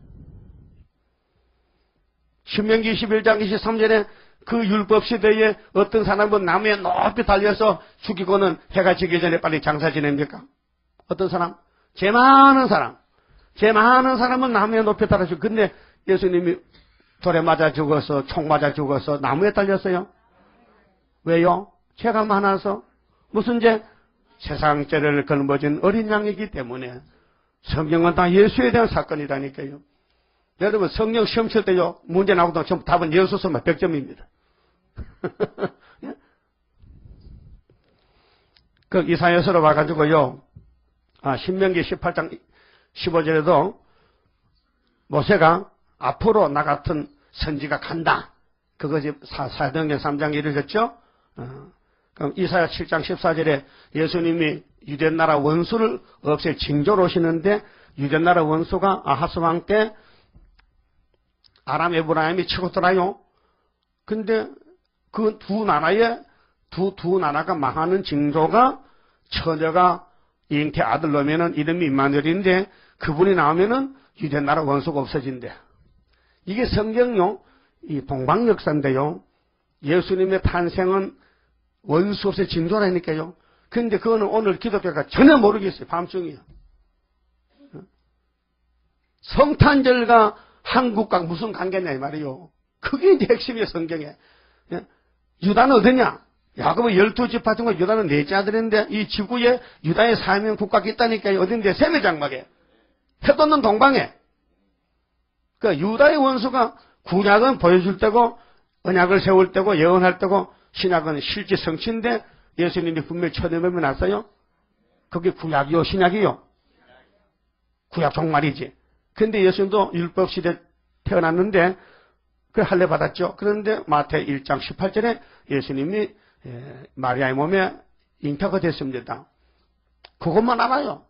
신명기 21장 23절에 그 율법 시대에 어떤 사람은 나무에 높이 달려서 죽이고는 해가 지기 전에 빨리 장사 지냅니까? 어떤 사람? 죄 많은 사람은 나무에 높이 달려서 근데 예수님이 돌에 맞아 죽어서 총 맞아 죽어서 나무에 달렸어요. 왜요? 죄가 많아서. 무슨 죄? 세상 죄를 걸머진 어린 양이기 때문에. 성경은 다 예수에 대한 사건이라니까요. 여러분 성경 시험 칠 때요 문제 나오던 전부 답은 예수서만 100점입니다. 그 이사야서로 와가지고요 신명기 18장 15절에도 모세가 앞으로 나 같은 선지가 간다. 그것이 사도행전 3장에 이르셨죠. 그럼 이사야 7장 14절에 예수님이 유대나라 원수를 없애 징조로 오시는데 유대나라 원수가 아하스 왕 때 아람 에브라임이 치고 들어요. 근데 그 두 나라가 망하는 징조가 처녀가 잉태 아들 놓으면은 이름이 임마누엘인데 그분이 나오면은 유대나라 원수가 없어진대. 이게 성경요, 이 동방 역사인데요. 예수님의 탄생은 원수 없의 징조라니까요. 근데 그거는 오늘 기독교가 전혀 모르겠어요. 밤중이요. 성탄절과 한국과 무슨 관계냐 이 말이요. 그게 이제 핵심이에요 성경에. 유다는 어디냐? 야곱의 12지파 중에 유다는 4째 아들인데 이 지구에 유다의 사명 국가가 있다니까요. 어딘데? 세메장막에. 해돋는 동방에. 그 유다의 원수가 구약은 보여줄 때고 언약을 세울 때고 예언할 때고 신약은 실제 성취인데 예수님이 분명히 천년만에 났어요. 그게 구약이요 신약이요? 구약 종말이지. 그런데 예수님도 율법 시대 태어났는데 그 할례 받았죠. 그런데 마태 1장 18절에 예수님이 마리아의 몸에 잉태가 됐습니다. 그것만 알아요.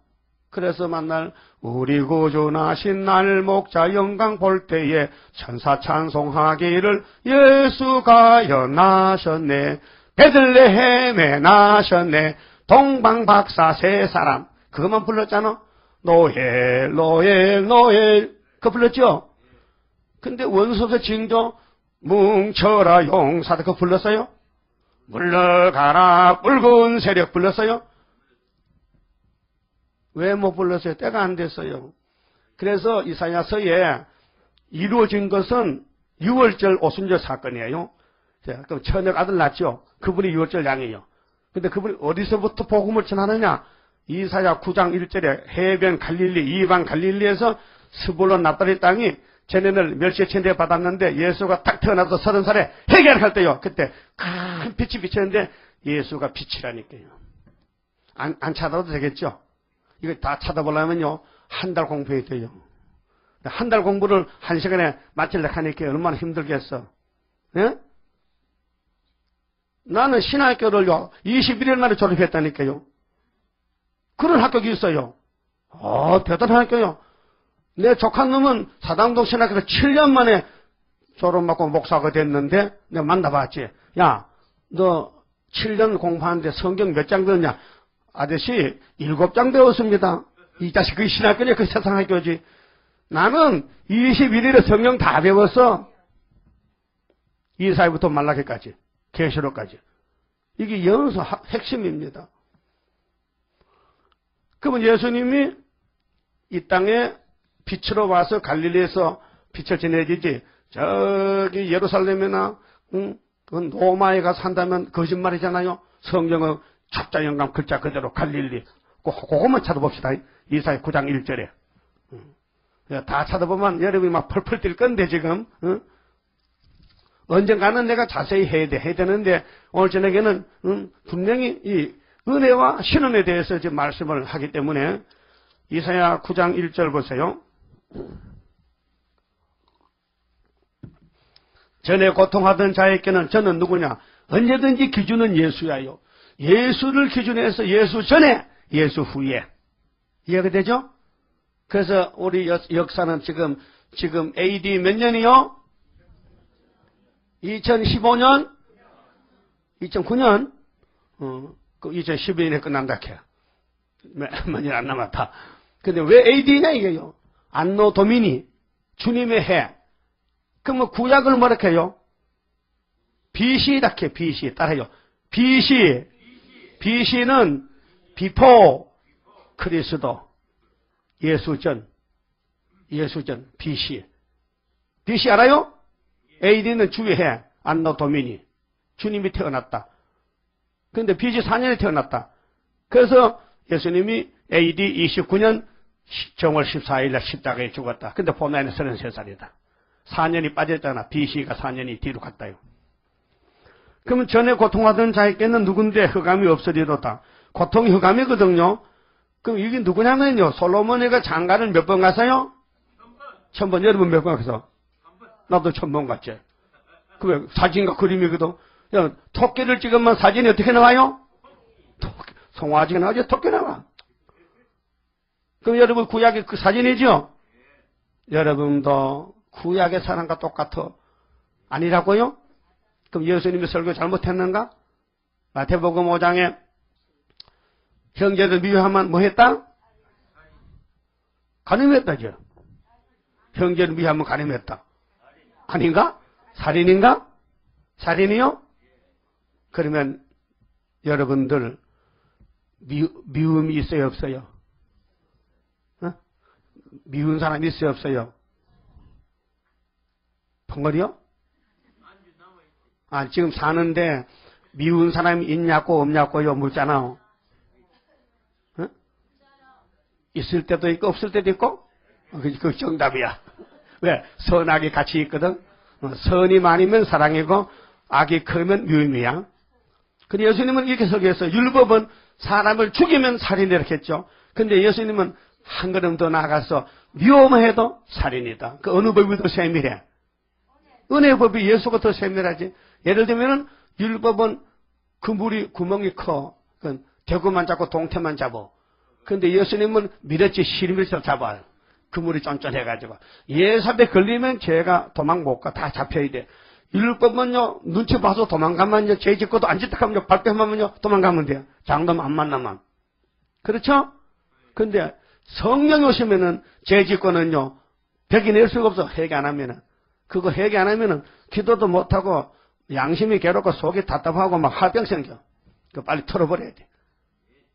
그래서 만날 우리 구주 나신 날 목자 영광 볼 때에 천사 찬송하기를 예수가 나셨네. 베들레헴에 나셨네. 동방박사 세 사람. 그것만 불렀잖아. 노엘 노엘 노엘. 그거 불렀죠? 근데 원소서 징조 뭉쳐라 용사들 그거 불렀어요? 물러가라 붉은 세력 불렀어요? 왜 못 불렀어요? 때가 안 됐어요. 그래서 이사야서에 이루어진 것은 6월절 오순절 사건이에요. 그럼 처녀 아들 낳죠? 그분이 6월절 양이에요. 근데 그분이 어디서부터 복음을 전하느냐? 이사야 9장 1절에 해변 갈릴리, 이방 갈릴리에서 스불론 납달리 땅이 쟤네를 멸시의 천대 받았는데 예수가 딱 태어나서 30살에 해결할 때요. 그때 큰 빛이 비쳤는데 예수가 빛이라니까요. 안 찾아도 되겠죠? 이거 다 찾아보려면요. 한 달 공부해야 돼요. 한 달 공부를 1시간에 마치려고 하니까 얼마나 힘들겠어. 예? 나는 신학교를요. 21일 만에 졸업했다니까요. 그런 학교가 있어요. 대단한 학교요. 내 조카놈은 사당동 신학교에서 7년 만에 졸업받고 목사가 됐는데 내가 만나봤지. 야, 너 7년 공부하는데 성경 몇 장 배웠냐? 아저씨 7장 배웠습니다. 이 자식 그 신학교냐? 그 세상 학교지. 나는 21일에 성경 다 배웠어. 이사야부터 말라기까지 계시록까지. 이게 연서 핵심입니다. 그러면 예수님이 이 땅에 빛으로 와서 갈릴리에서 빛을 전해지지. 저기 예루살렘이나 그건 로마에 가서 산다면 거짓말이잖아요. 성경의 숫자 영감 글자 그대로 갈릴리. 그것만 찾아봅시다. 이사야 9장 1절에. 다 찾아보면 여러분이 막 펄펄 뛸 건데 지금. 언젠가는 내가 자세히 해야 되는데 오늘 저녁에는 분명히 이 은혜와 신원에 대해서 지금 말씀을 하기 때문에 이사야 9장 1절 보세요. 전에 고통하던 자에게는 저는 누구냐? 언제든지 기준은 예수야요. 예수를 기준해서 예수 전에, 예수 후에. 이해가 되죠? 그래서 우리 역사는 지금 AD 몇 년이요? 2015년? 2009년? 그 2012년에 끝난다 해요. 몇 년 안 남았다. 근데 왜 AD냐 이게요? 안노 도미니, 주님의 해. 그러면 구약을 뭐라 해요? BC다 해, BC. 따라해요. BC는 비포 그리스도. 예수전, BC. BC 알아요? AD는 주의 해, 안노 도미니. 주님이 태어났다. 그런데 BC 4년에 태어났다. 그래서 예수님이 AD 29년 정월 14일 날 십자가에 죽었다. 근데 본나이는 33살이다. 4년이 빠졌잖아. BC가 4년이 뒤로 갔다요. 그러면 전에 고통하던 자에게는 누군데 흑암이 없으리로다. 고통이 흑암이거든요. 그럼 이게 누구냐면요. 솔로몬이가 장가를 몇 번 갔어요? 1000번. 여러분 몇 번 가서? 나도 1000번 갔지. 그 사진과 그림이거든. 야, 토끼를 찍으면 사진이 어떻게 나와요? 송아지가 나오지 토끼 나와. 그럼 여러분 구약의 그 사진이죠? 여러분도 구약의 사람과 똑같아. 아니라고요? 그럼 예수님이 설교 잘못했는가? 마태복음 5장에 형제를 미워하면 뭐 했다? 간음했다죠. 형제를 미워하면 간음했다. 아닌가? 살인인가? 살인이요? 그러면 여러분들 미움이 있어요 없어요? 미운 사람이 있어요 없어요? 벙어리요? 지금 사는데 미운 사람이 있냐고 없냐고요 묻잖아. 있을 때도 있고 없을 때도 있고? 그 정답이야. 왜? 선악이 같이 있거든. 선이 많으면 사랑이고 악이 크면 미움이야. 근데 예수님은 이렇게 설교했어요. 율법은 사람을 죽이면 살인이라 했죠. 근데 예수님은 한 걸음 더 나아가서 미워해도 살인이다. 그 어느 법이 더 세밀해? 은혜의 법이 예수가 더 세밀하지. 예를 들면은 율법은 그물이 구멍이 커. 대구만 잡고 동태만 잡아. 근데 예수님은 미러치 실밀서 잡아요. 그물이 쫀쫀해가지고. 예삽에 걸리면 죄가 도망 못 가. 다 잡혀야 돼. 율법은요, 눈치 봐서 도망가면요, 죄 짓고도 안 짓다 하면요, 발뺌하면요, 도망가면 돼요. 장놈 안 만나면. 그렇죠? 근데 성령이 오시면은 죄 짓고는요, 벽이 낼 수가 없어. 회개 안 하면은. 그거 회개 안 하면은 기도도 못하고 양심이 괴롭고 속이 답답하고 막 화병 생겨. 그거 빨리 털어버려야 돼.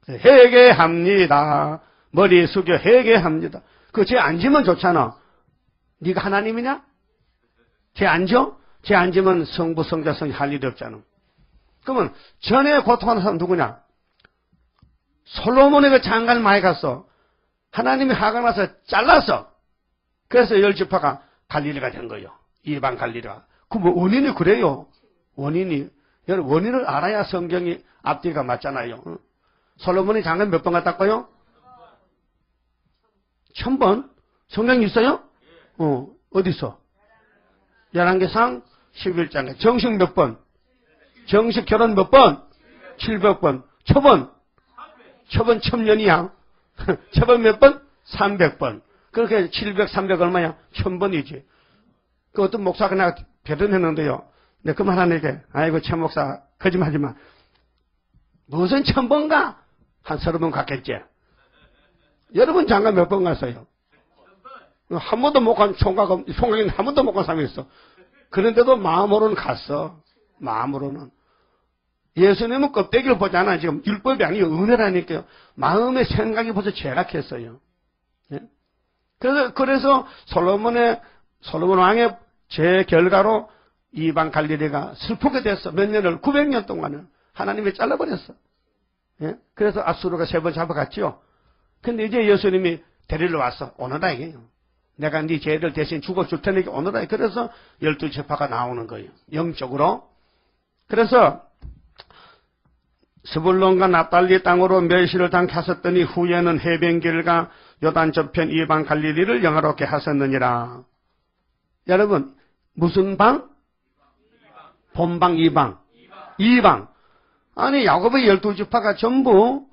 회개합니다. 머리 숙여 회개합니다. 그거 죄 안 지면 좋잖아. 네가 하나님이냐? 죄 안 져? 죄 안 지면 성부, 성자, 성이 할 일이 없잖아. 그러면 전에 고통하는 사람 누구냐? 솔로몬의 그 장가를 많이 갔어. 하나님이 하강 나서 잘랐어. 그래서 열 지파가 갈릴리가 된 거예요. 이방 갈릴리가. 그 뭐 원인이 그래요. 원인이. 여러분 원인을 알아야 성경이 앞뒤가 맞잖아요. 솔로몬이 장가 몇 번 갔다고요? 1000번? 성경이 있어요? 어디 있어? 열왕기상 11장에. 정식 몇 번? 정식 결혼 몇 번? 700번. 초번? 초번 1000년이야. 초번 몇 번? 300번. 그렇게 700, 300 얼마야? 1000번이지. 그 어떤 목사가 내가 배변했는데요. 내가 그 말하니까, 아이고, 최 목사, 거짓말하지 마. 무슨 1000번가? 한 30번 갔겠지. 여러분 장가 몇 번 갔어요? 한 번도 못 간 총각은 한 번도 못 간 사람이 있어. 그런데도 마음으로는 갔어. 마음으로는. 예수님은 껍데기를 보잖아. 지금 율법이 아니에요. 은혜라니까요. 마음의 생각이 벌써 죄락했어요. 예? 그래서 솔로몬 왕의 죄 결과로 이방 갈릴리가 슬프게 됐어. 몇 년을 900년 동안은 하나님이 잘라버렸어. 예? 그래서 아수르가 3번 잡아갔지요. 근데 이제 예수님이 데리러 왔어. 오너라 이게요. 내가 네 죄를 대신 죽어줄 테니까 오너라. 그래서 12지파가 나오는 거예요. 영적으로. 그래서 스불론과 납달리 땅으로 멸시를 당케 하셨더니 후에는 해변길과 요단 저편 이방 갈릴리를 영화롭게 하셨느니라. 여러분 무슨 방? 본방 이방. 이방. 아니 야곱의 12지파가 전부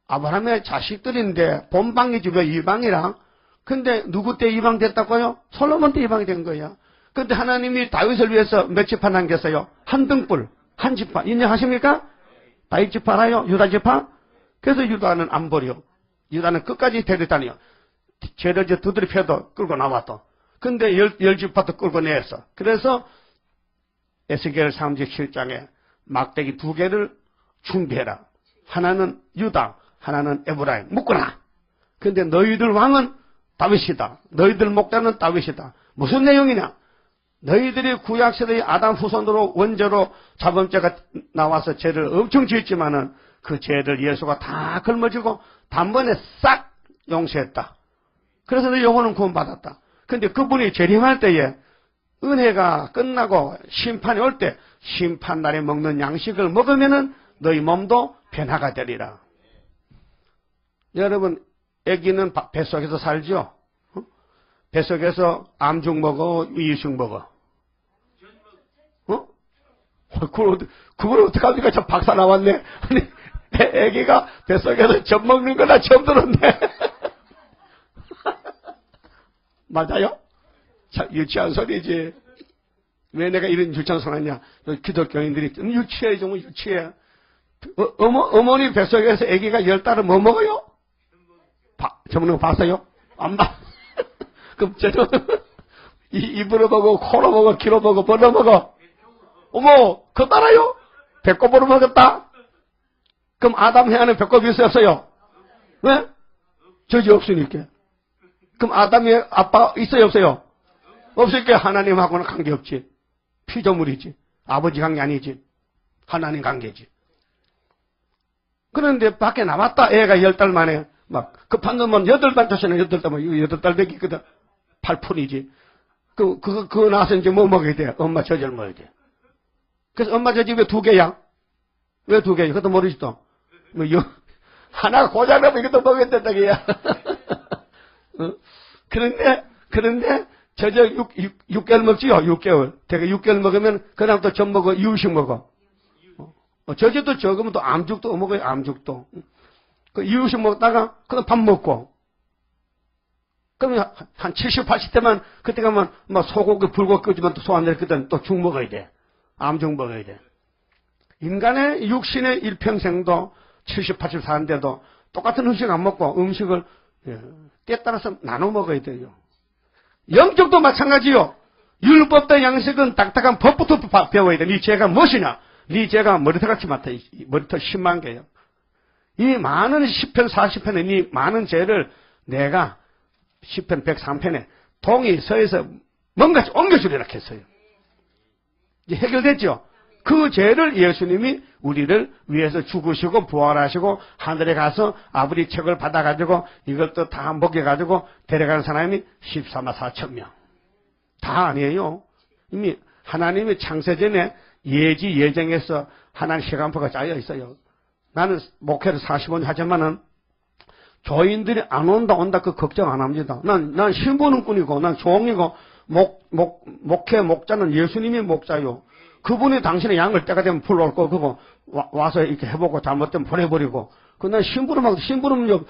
아브라함의 자식들인데 본방이지 왜 이방이라? 근데 누구 때 이방 됐다고요? 솔로몬 때 이방이 된 거예요. 근데 하나님이 다윗을 위해서 몇 지파 남겼어요? 한 등불, 한 지파. 인정하십니까? 다윗 지파 알아요? 유다 지파? 그래서 유다는 안 버려. 유다는 끝까지 데려다녀. 죄를 두드려 패도 끌고 나왔어. 근데 열 지파도 끌고 내었어. 그래서 에스겔 37장에 막대기 2개를 준비해라. 하나는 유다, 하나는 에브라임. 묶어라. 근데 너희들 왕은 다윗이다. 너희들 목자는 다윗이다. 무슨 내용이냐? 너희들이 구약세대의 아담 후손으로 원죄로 자범죄가 나와서 죄를 엄청 지었지만은 그 죄를 예수가 다 걸머지고 단번에 싹 용서했다. 그래서 너 영혼은 구원받았다. 근데 그분이 재림할 때에 은혜가 끝나고 심판이 올 때 심판날에 먹는 양식을 먹으면은 너희 몸도 변화가 되리라. 여러분 애기는 뱃속에서 살죠? 뱃속에서 암죽 먹어, 이유식 먹어. 그걸 어떡합니까? 저 박사 나왔네. 아니, 애기가 뱃속에서 젖 먹는 거나 처음 들었네. 맞아요? 참 유치한 소리지. 왜 내가 이런 유치한 소리 하냐? 기독교인들이 유치해, 정말 유치해. 어머니 뱃속에서 애기가 10달은 뭐 먹어요? 저번에 봤어요? 안 봐. 그럼 저는 입으로 먹어, 코로 먹어, 귀로 먹어, 벌로 먹어. 어머, 그거 따라요? 배꼽으로 먹었다? 그럼 아담 해안에 배꼽이 있어요, 없어요? 왜? 저지 없으니까. 그럼 아담의 아빠 있어요, 없어요? 없으니까 하나님하고는 관계없지. 피조물이지. 아버지 관계 아니지. 하나님 관계지. 그런데 밖에 나왔다. 애가 10달 만에 막 급한 놈은 8달 조시는 8달 되기 거든. 8푼이지. 그거 나서 이제 뭐 먹어야 돼? 엄마 젖을 먹어야 돼. 그래서 엄마 젖이 왜 2개야? 왜 2개야? 그것도 모르지 또. 하나가 고장나면 이것도 먹어야 된다, 그야. 그런데, 젖을 6개월 먹지요, 6개월. 대개 6개월 먹으면, 그 다음 또 젖 먹어, 이유식 먹어. 젖에도 적으면 또 암죽도 먹어요, 암죽도. 그 이유식 먹다가, 그다음 밥 먹고. 그러면 한 70, 80대만, 그때 가면, 소고기, 불고기 끄지만 또 소 안 될 그때는 또 죽 먹어야 돼. 암죽 먹어야 돼. 인간의 육신의 일평생도 70, 80 사는데도 똑같은 음식 안 먹고 음식을 때에 따라서 나눠 먹어야 돼요. 영적도 마찬가지요. 율법과 양식은 딱딱한 법부터 배워야 돼. 네 죄가 무엇이냐? 네 죄가 머리털같이 많다. 머리털 10만 개요. 이 많은 10편, 40편의 이 많은 죄를 내가 10편, 103편에 동이 서에서 뭔가 옮겨주리라 했어요. 이제 해결됐죠? 그 죄를 예수님이 우리를 위해서 죽으시고 부활하시고 하늘에 가서 아버지 책을 받아가지고 이것도 다 먹여가지고 데려가는 사람이 14만 4천 명. 다 아니에요. 이미 하나님이 창세전에 예정해서 하나님 시간표가 짜여 있어요. 나는 목회를 45년 하지만은 교인들이 안 온다 그 걱정 안 합니다. 난 신부는 꾼이고 난 종이고 목회 목자는 예수님이 목자요. 그분이 당신의 양을 때가 되면 불러올 거고, 와서 이렇게 해보고 잘못되면 보내버리고. 난 심부름하고, 심부름은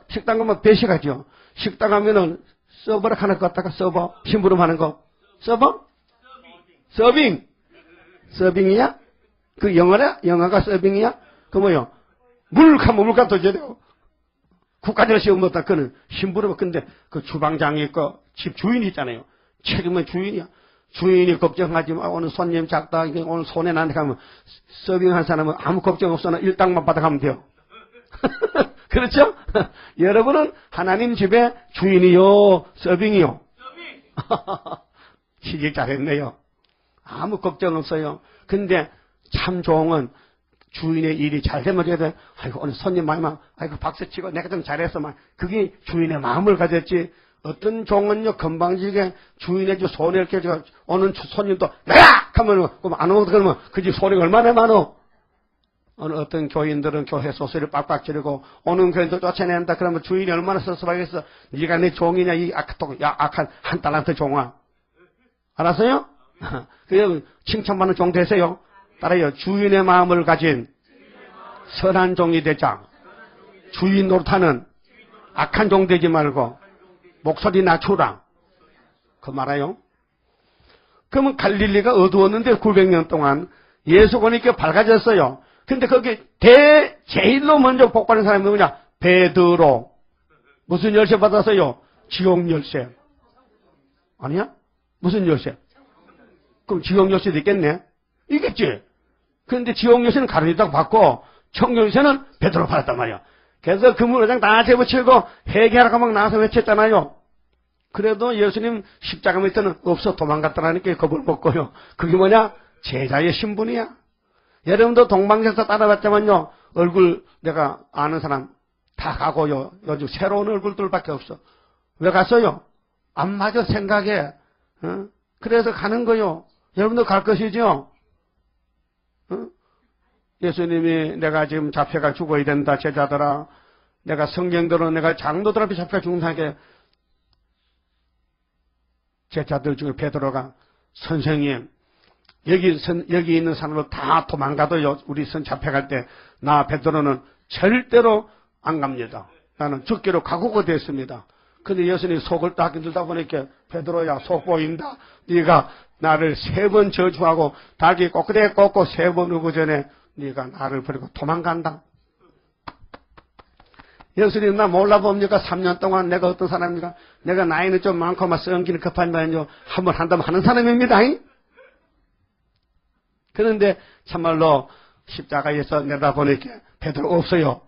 식당 가면 배식하죠. 식당 가면은 서버를 하나 갖다가 서버, 심부름 하는 거. 서버? 서빙. 서빙이야? 그 영어라? 영어가 서빙이야? 그 뭐요? 물값 더 줘야 돼요. 국가적으로 시험 못다 그는 심부름, 근데 그 주방장이 있고 집 주인이 있잖아요. 책임은 주인이야. 주인이 걱정하지 마. 오늘 손님 작다. 오늘 손해 난다 하면 서빙한 사람은 아무 걱정 없어나 일당만 받아가면 돼요. 그렇죠? 여러분은 하나님 집에 주인이요, 서빙이요. 취직 잘했네요. 아무 걱정 없어요. 근데 참 종은 주인의 일이 잘 되면 돼야 아이고 오늘 손님 많이 아이고 박수 치고 내가 좀 잘했어. 그게 주인의 마음을 가졌지. 어떤 종은요, 건방지게 주인의 집 손에 이렇게 오는 손님도, 내가! 하면, 안 오고 그러면 그 집 손이 얼마나 많어? 어떤 교인들은 교회 소리를 빡빡 지르고, 오는 교인도 쫓아낸다. 그러면 주인이 얼마나 섭섭하겠어? 네가 내 종이냐, 이 악한 한 달란트 종아. 알았어요? 그냥 칭찬받는 종 되세요. 따라요. 주인의 마음을 가진 선한 종이 되자. 주인 노릇하는 악한 종 되지 말고, 목소리 낮추라. 그 말아요. 그러면 갈릴리가 어두웠는데 900년 동안 예수님께 밝아졌어요. 근데 거기 제일로 먼저 복받은 사람이 누구냐? 베드로. 무슨 열쇠 받았어요? 지옥 열쇠. 아니야? 무슨 열쇠? 그럼 지옥 열쇠도 있겠네? 있겠지? 그런데 지옥 열쇠는 가룟유다가 받고 천국 열쇠는 베드로 받았단 말이야. 그래서 그물의장 다 재붙이고 회개하라고 막 나와서 외쳤잖아요. 그래도 예수님 십자가 밑에는 없어 도망갔다라니까 겁을 먹고요. 그게 뭐냐? 제자의 신분이야. 여러분도 동방에서 따라왔지만요. 얼굴 내가 아는 사람 다 가고요. 요즘 새로운 얼굴들밖에 없어. 왜 갔어요? 안 맞아 생각에. 그래서 가는 거요. 여러분도 갈 것이죠? 예수님이 내가 지금 잡혀가 죽어야 된다, 제자들아. 내가 성경대로 내가 장로들 앞에 잡혀가 죽는다니까 제자들 중에 베드로가 선생님, 여기 있는 사람들 다 도망가도요, 우리 선 잡혀갈 때, 나 베드로는 절대로 안 갑니다. 나는 죽기로 각오가 됐습니다. 근데 예수님이 속을 딱 들다 보니까, 베드로야, 속 보인다. 네가 나를 3번 저주하고, 닭이 꼬끄대 꺾고 3번 오고 전에, 네가 나를 버리고 도망간다. 예수님 나 몰라봅니까? 3년 동안 내가 어떤 사람입니까? 내가 나이는 좀 많고 막 성기는 급하지만요. 한번 한다면 하는 사람입니다. 그런데 참말로 십자가에서 내다보니까 베드로 없어요.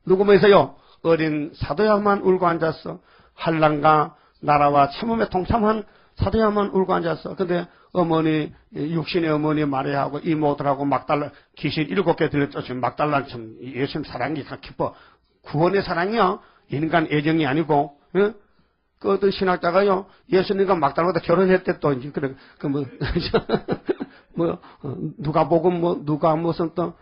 누구만 있어요? 어린 사도야만 울고 앉았어. 한란과 나라와 참음에 동참한 사도야만 울고 앉았어. 근데 어머니, 육신의 어머니 마리아하고 이모들하고 막달라, 귀신 7개 들려쫓으 막달라 참 예수님 사랑이 기뻐. 구원의 사랑이요. 인간 애정이 아니고, 그 어떤 신학자가요, 예수님과 막달마다 결혼했대 또, 이제, 그래, 누가 복음, 누가 무슨 또,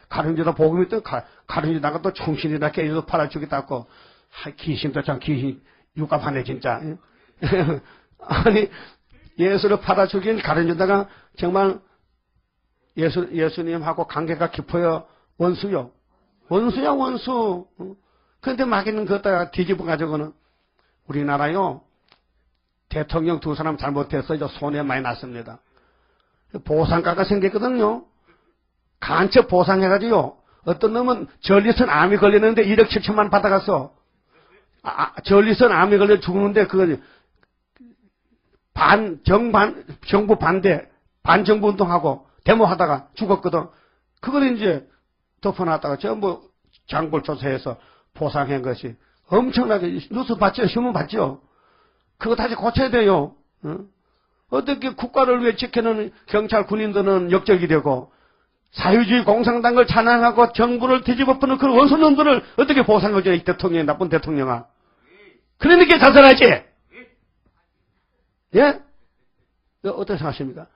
가른주다 복음이 또, 가른주다가 또 충신이라 깨져서 팔아주겠다고, 귀신도 참 귀신, 육갑하네, 진짜. 아니, 예수를 팔아주긴 가른주다가 정말 예수님하고 관계가 깊어요. 원수요. 원수야, 원수. 그런데 마귀는 그것다가 뒤집어가지고는 우리나라요, 대통령 두 사람 잘못해서 이제 손해 많이 났습니다. 보상가가 생겼거든요. 간첩 보상해가지고요. 어떤 놈은 전리선 암이 걸리는데 1억 7천만 원 받아갔어. 전리선 암이 걸려 죽는데 그거 정부 반대, 반정부 운동하고 데모하다가 죽었거든. 그걸 이제 덮어놨다가 전부 장골 조사해서 보상한 것이 엄청나게 뉴스 봤죠? 신문 봤죠? 그거 다시 고쳐야 돼요. 어떻게 국가를 위해 지키는 경찰 군인들은 역적이 되고 자유주의 공산당을 찬양하고 정부를 뒤집어쓰는 그런 원수놈들을 어떻게 보상을 줘, 이 대통령이, 나쁜 대통령아. 그러니까 자살하지? 예? 어떻게 생각하십니까?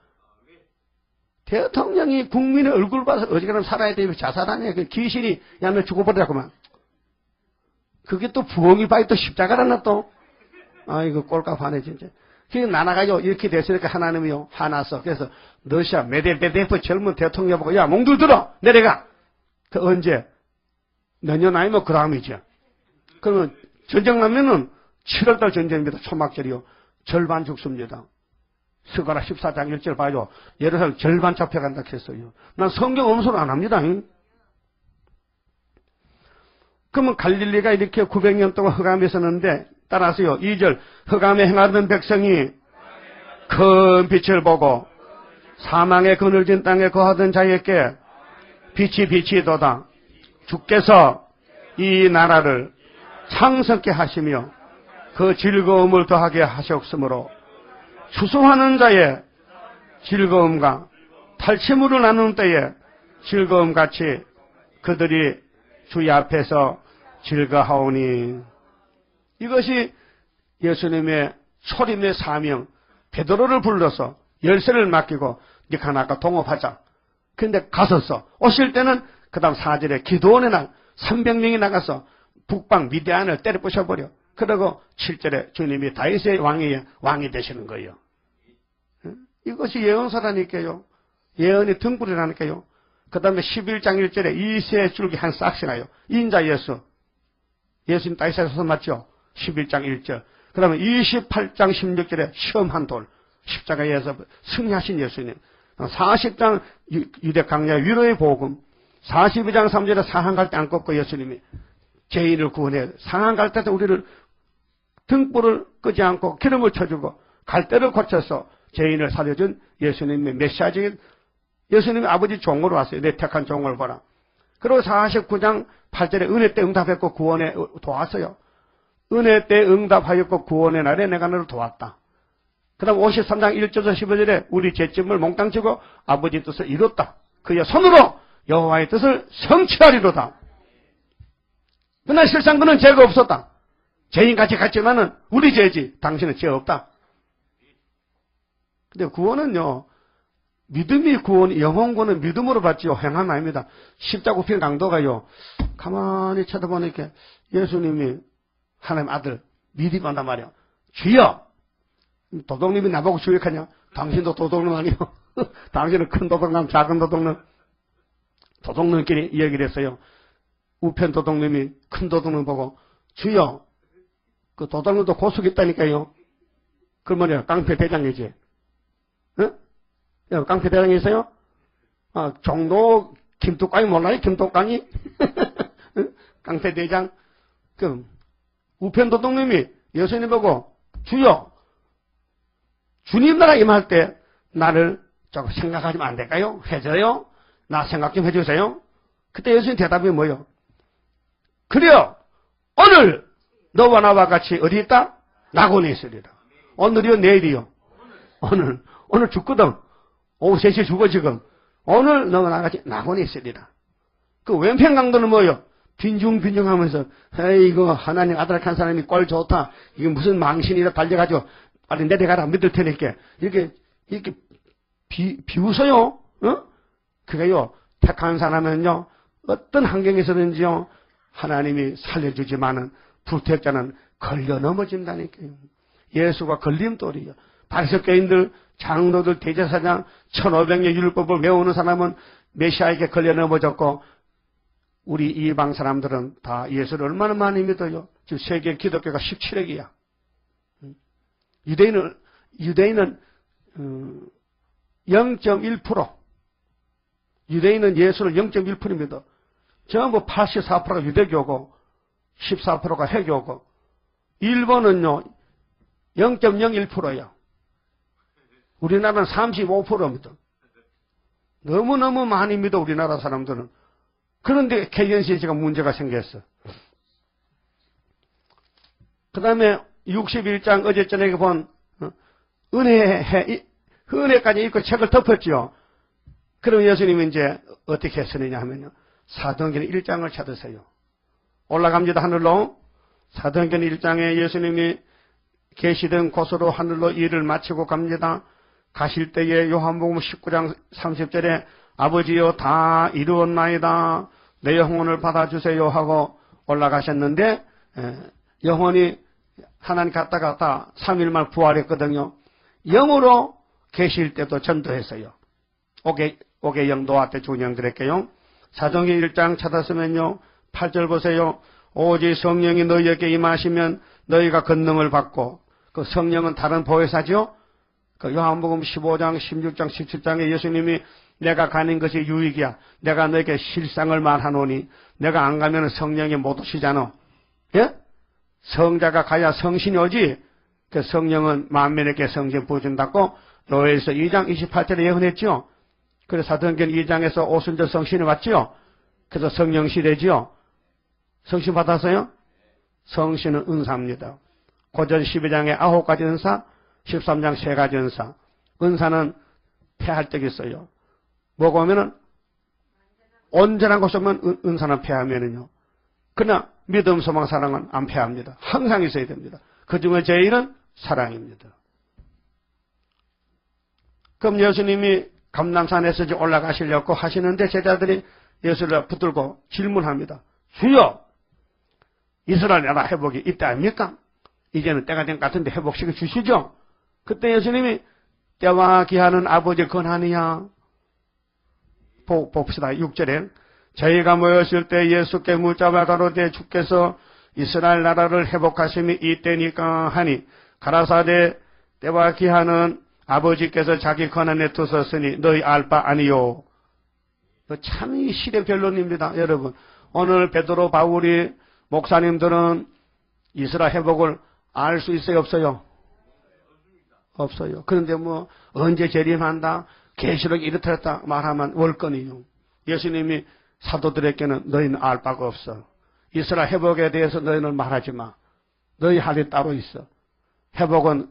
대통령이 국민의 얼굴 봐서 어지간하면 살아야 되면 자살하냐. 그 귀신이, 야, 너 죽어버리라구만. 그게 또 부엉이 바위 또 십자가라나 또. 아이고, 꼴값하네, 진짜. 그게 나나가요. 이렇게 됐으니까 하나님이요. 화났어. 그래서, 러시아 메데베데프 젊은 대통령 보고, 야, 몽둥이 들어! 내려가! 그 언제? 내년 아니면 그 다음이죠. 그러면, 전쟁 나면은 7월달 전쟁입니다. 초막절이요. 절반 죽습니다. 스가랴 14장 1절 봐요. 예루살렘 절반 잡혀간다 했어요. 난 성경 엄수를 안 합니다. 그러면 갈릴리가 이렇게 900년 동안 흑암에 있었는데, 따라서요. 2절, 흑암에 행하던 백성이 큰 빛을 보고 사망의 그늘진 땅에 거하던 자에게 빛이 비치도다. 주께서 이 나라를 창성케 하시며 그 즐거움을 더하게 하셨으므로 추수하는 자의 즐거움과 탈취물을 나누는 때에 즐거움같이 그들이 주의 앞에서 즐거하오니. 이것이 예수님의 초림의 사명, 베드로를 불러서 열쇠를 맡기고 니가 나가 동업하자. 그런데 갔었어. 오실 때는 그 다음 4절에 기도원의 날 300명이 나가서 북방 미디안을 때려 부셔버려. 그리고 7절에 주님이 다윗의 왕이 되시는 거예요. 이것이 예언서라니까요. 예언이 등불이라니까요. 그 다음에 11장 1절에 이새 줄기 한 싹씩 나요. 인자 예수. 예수님 다윗에서 맞죠? 11장 1절. 그 다음에 28장 16절에 시험한 돌. 십자가에서 승리하신 예수님. 40장 유대 강야 위로의 복음. 42장 3절에 상한 갈 때 안 꺾고 예수님이 죄인을 구원해. 상한 갈 때도 우리를 등불을 끄지 않고 기름을 쳐주고 갈대를 고쳐서 죄인을 살려준 예수님의 메시아적인 예수님의 아버지 종으로 왔어요. 내 택한 종을 보라. 그리고 49장 8절에 은혜 때 응답했고 구원에 도왔어요. 은혜 때 응답하였고 구원의 날에 내가 너를 도왔다. 그 다음 53장 1절에서 15절에 우리 죄짐을 몽땅 지고 아버지 뜻을 이뤘다. 그의 손으로 여호와의 뜻을 성취하리로다. 그러나 실상 그는 죄가 없었다. 죄인같이 갔지만은 우리 죄지. 당신은 죄 없다. 근데 구원은요, 믿음이 구원, 영혼 구원은 믿음으로 받지요. 행함 아닙니다. 십자가 핀 강도가요, 가만히 쳐다보니까 예수님이 하나님 아들 믿음한단 말이야. 주여! 도둑님이 나보고 주역하냐? 당신도 도둑놈 아니요? 당신은 큰 도둑놈, 작은 도둑놈. 도둑놈끼리 이야기를 했어요. 우편 도둑님이 큰 도둑놈 보고, 주여! 그 도둑놈도 고수가 있다니까요. 그 뭐냐, 깡패 대장이지. 응? 깡패 대장이 있어요? 종로 김tuk광이 몰라요? 김tuk광이? 깡패 대장. 그 우편 도둑님이 예수님 보고, 주여! 주님 나라 임할 때 나를 조금 생각하시면 안 될까요? 해줘요? 나 생각 좀 해주세요. 그때 예수님 대답이 뭐요? 그래요. 오늘 너와 나와 같이 어디 있다? 낙원에 있으리라. 오늘이요? 내일이요? 오늘 죽거든. 오후 3시에 죽어 지금. 오늘 너와 나와 같이 낙원에 있으리라. 그 왼편 강도는 뭐요? 빈중빈중하면서 이거 하나님 아들한 사람이 꼴 좋다. 이게 무슨 망신이라 달려가지고 빨리 내려가라 믿을 테니까 이렇게 비웃어요. 어? 그게요 택한 사람은요 어떤 환경에서든지요 하나님이 살려주지만은 불택자는 걸려 넘어진다니까요. 예수가 걸림돌이요. 바리새교인들, 장로들, 대제사장 1500년 율법을 외우는 사람은 메시아에게 걸려 넘어졌고 우리 이방 사람들은 다 예수를 얼마나 많이 믿어요. 지금 세계 기독교가 17억이야. 유대인은 0.1%. 유대인은 예수를 0.1% 믿어. 전부 84%가 유대교고 14%가 해교고 일본은요 0.01%야. 우리나라는 35% 믿어. 너무너무 많이 믿어 우리나라 사람들은. 그런데 KNCC가 문제가 생겼어. 그 다음에 61장 어제 저녁에 본 은혜까지 읽고 책을 덮었죠. 그럼 예수님이 이제 어떻게 했으느냐 하면요. 사도행전 1장을 찾으세요. 올라갑니다 하늘로. 사도행전 1장에 예수님이 계시던 곳으로 하늘로 일을 마치고 갑니다. 가실 때에 요한복음 19장 30절에 아버지여 다 이루었나이다. 내 영혼을 받아주세요 하고 올라가셨는데 영혼이 하나님 갔다 3일만 부활했거든요. 영으로 계실 때도 전도했어요. 오게 영도한테 주영 드릴게요. 사도행전 1장 찾았으면요. 8절 보세요. 오직 성령이 너희에게 임하시면 너희가 권능을 받고 그 성령은 다른 보혜사죠. 그 요한복음 15장, 16장, 17장에 예수님이 내가 가는 것이 유익이야. 내가 너에게 실상을 말하노니 내가 안 가면 성령이 못 오시잖아. 예? 성자가 가야 성신이 오지. 그 성령은 만민에게 성신 부어준다고 로에서 2장 28절에 예언했죠. 그래서 사도행전 2장에서 오순절 성신이 왔죠. 그래서 성령 시대지요. 성신 받았어요? 성신은 은사입니다. 고전 12장에 9가지 은사, 13장 3가지 은사. 은사는 패할 때가 있어요. 뭐고 하면은 온전한 것이면 은사는 패하면은요. 그러나 믿음, 소망, 사랑은 안 패합니다. 항상 있어야 됩니다. 그 중에 제일은 사랑입니다. 그럼 예수님이 감람산에서 올라가시려고 하시는데 제자들이 예수를 붙들고 질문합니다. 주여! 이스라엘 나라 회복이 있다 아닙니까? 이제는 때가 된 것 같은데 회복시켜 주시죠? 그때 예수님이 때와 기한은 아버지 권한이야. 봅시다. 6절에 저희가 모였을 때 예수께 묻자마 가로되 주께서 이스라엘 나라를 회복하심이 이때니까 하니 가라사대 때와 기한은 아버지께서 자기 권한에 두셨으니 너희 알 바 아니요. 참 시대 변론입니다. 여러분 오늘 베드로 바울이 목사님들은 이스라엘 회복을 알 수 있어요 없어요? 없어요. 그런데 뭐 언제 재림한다 계시록이 이렇다 말하면 월권이요. 예수님이 사도들에게는 너희는 알 바가 없어. 이스라엘 회복에 대해서 너희는 말하지 마. 너희 할 일 따로 있어. 회복은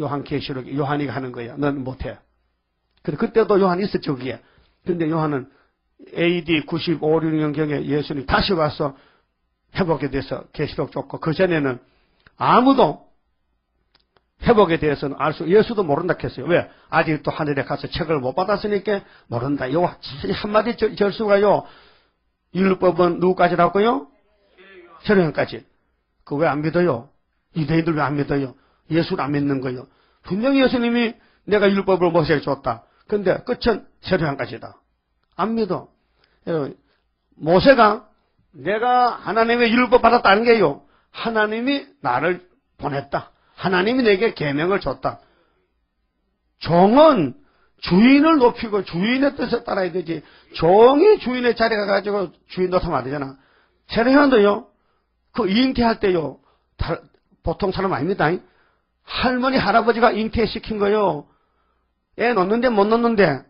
요한 계시록 요한이 하는 거야. 넌 못해. 그때도 요한이 있었죠 거기에. 근데 요한은 AD 95, 6년경에 예수님이 다시 와서 회복에 대해서 계시록 줬고 그 전에는 아무도 회복에 대해서는 예수도 모른다 했어요. 왜? 아직도 하늘에 가서 책을 못 받았으니까 모른다. 요 한마디 절수가요. 율법은 누구까지라고요? 세례요한까지. 그 왜 안 믿어요? 유대인들 왜 안 믿어요? 예수를 안 믿는 거예요. 분명히 예수님이 내가 율법을 모세에게 줬다. 근데 끝은 세례요한까지다. 안 믿어. 모세가 내가 하나님의 율법 받았다는 게요. 하나님이 나를 보냈다. 하나님이 내게 계명을 줬다. 종은 주인을 높이고 주인의 뜻에 따라야 되지. 종이 주인의 자리에 가가지고 주인 노릇하면 안 되잖아. 세례요한도요. 그 잉태할 때요. 보통 사람 아닙니다. 할머니 할아버지가 잉태시킨 거요. 애 놓는데 못 놓는데.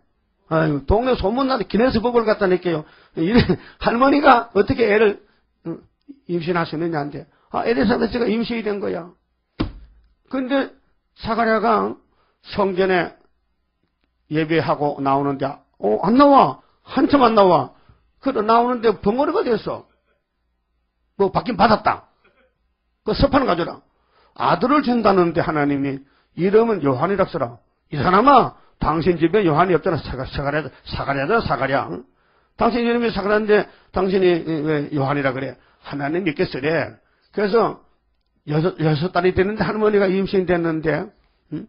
아유, 동네 소문나도 기네스북을 갖다 낼게요. 할머니가 어떻게 애를 임신할 수 있느냐는데. 엘리사베스가 임신이 된 거야. 근데 사가랴가 성전에 예배하고 나오는데 안 나와. 한참 안 나와. 그래 나오는데 벙어리가 됐어. 뭐 받긴 받았다. 그 서판을 가져라. 아들을 준다는데 하나님이 이름은 요한이라 써라. 이 사람아, 당신 집에 요한이 없잖아. 사가랴. 응? 당신 이름이 사가랴인데 당신이 왜 요한이라 그래? 하나님 믿게 쓰래. 그래서 여섯 달이 됐는데 할머니가 임신이 됐는데, 응?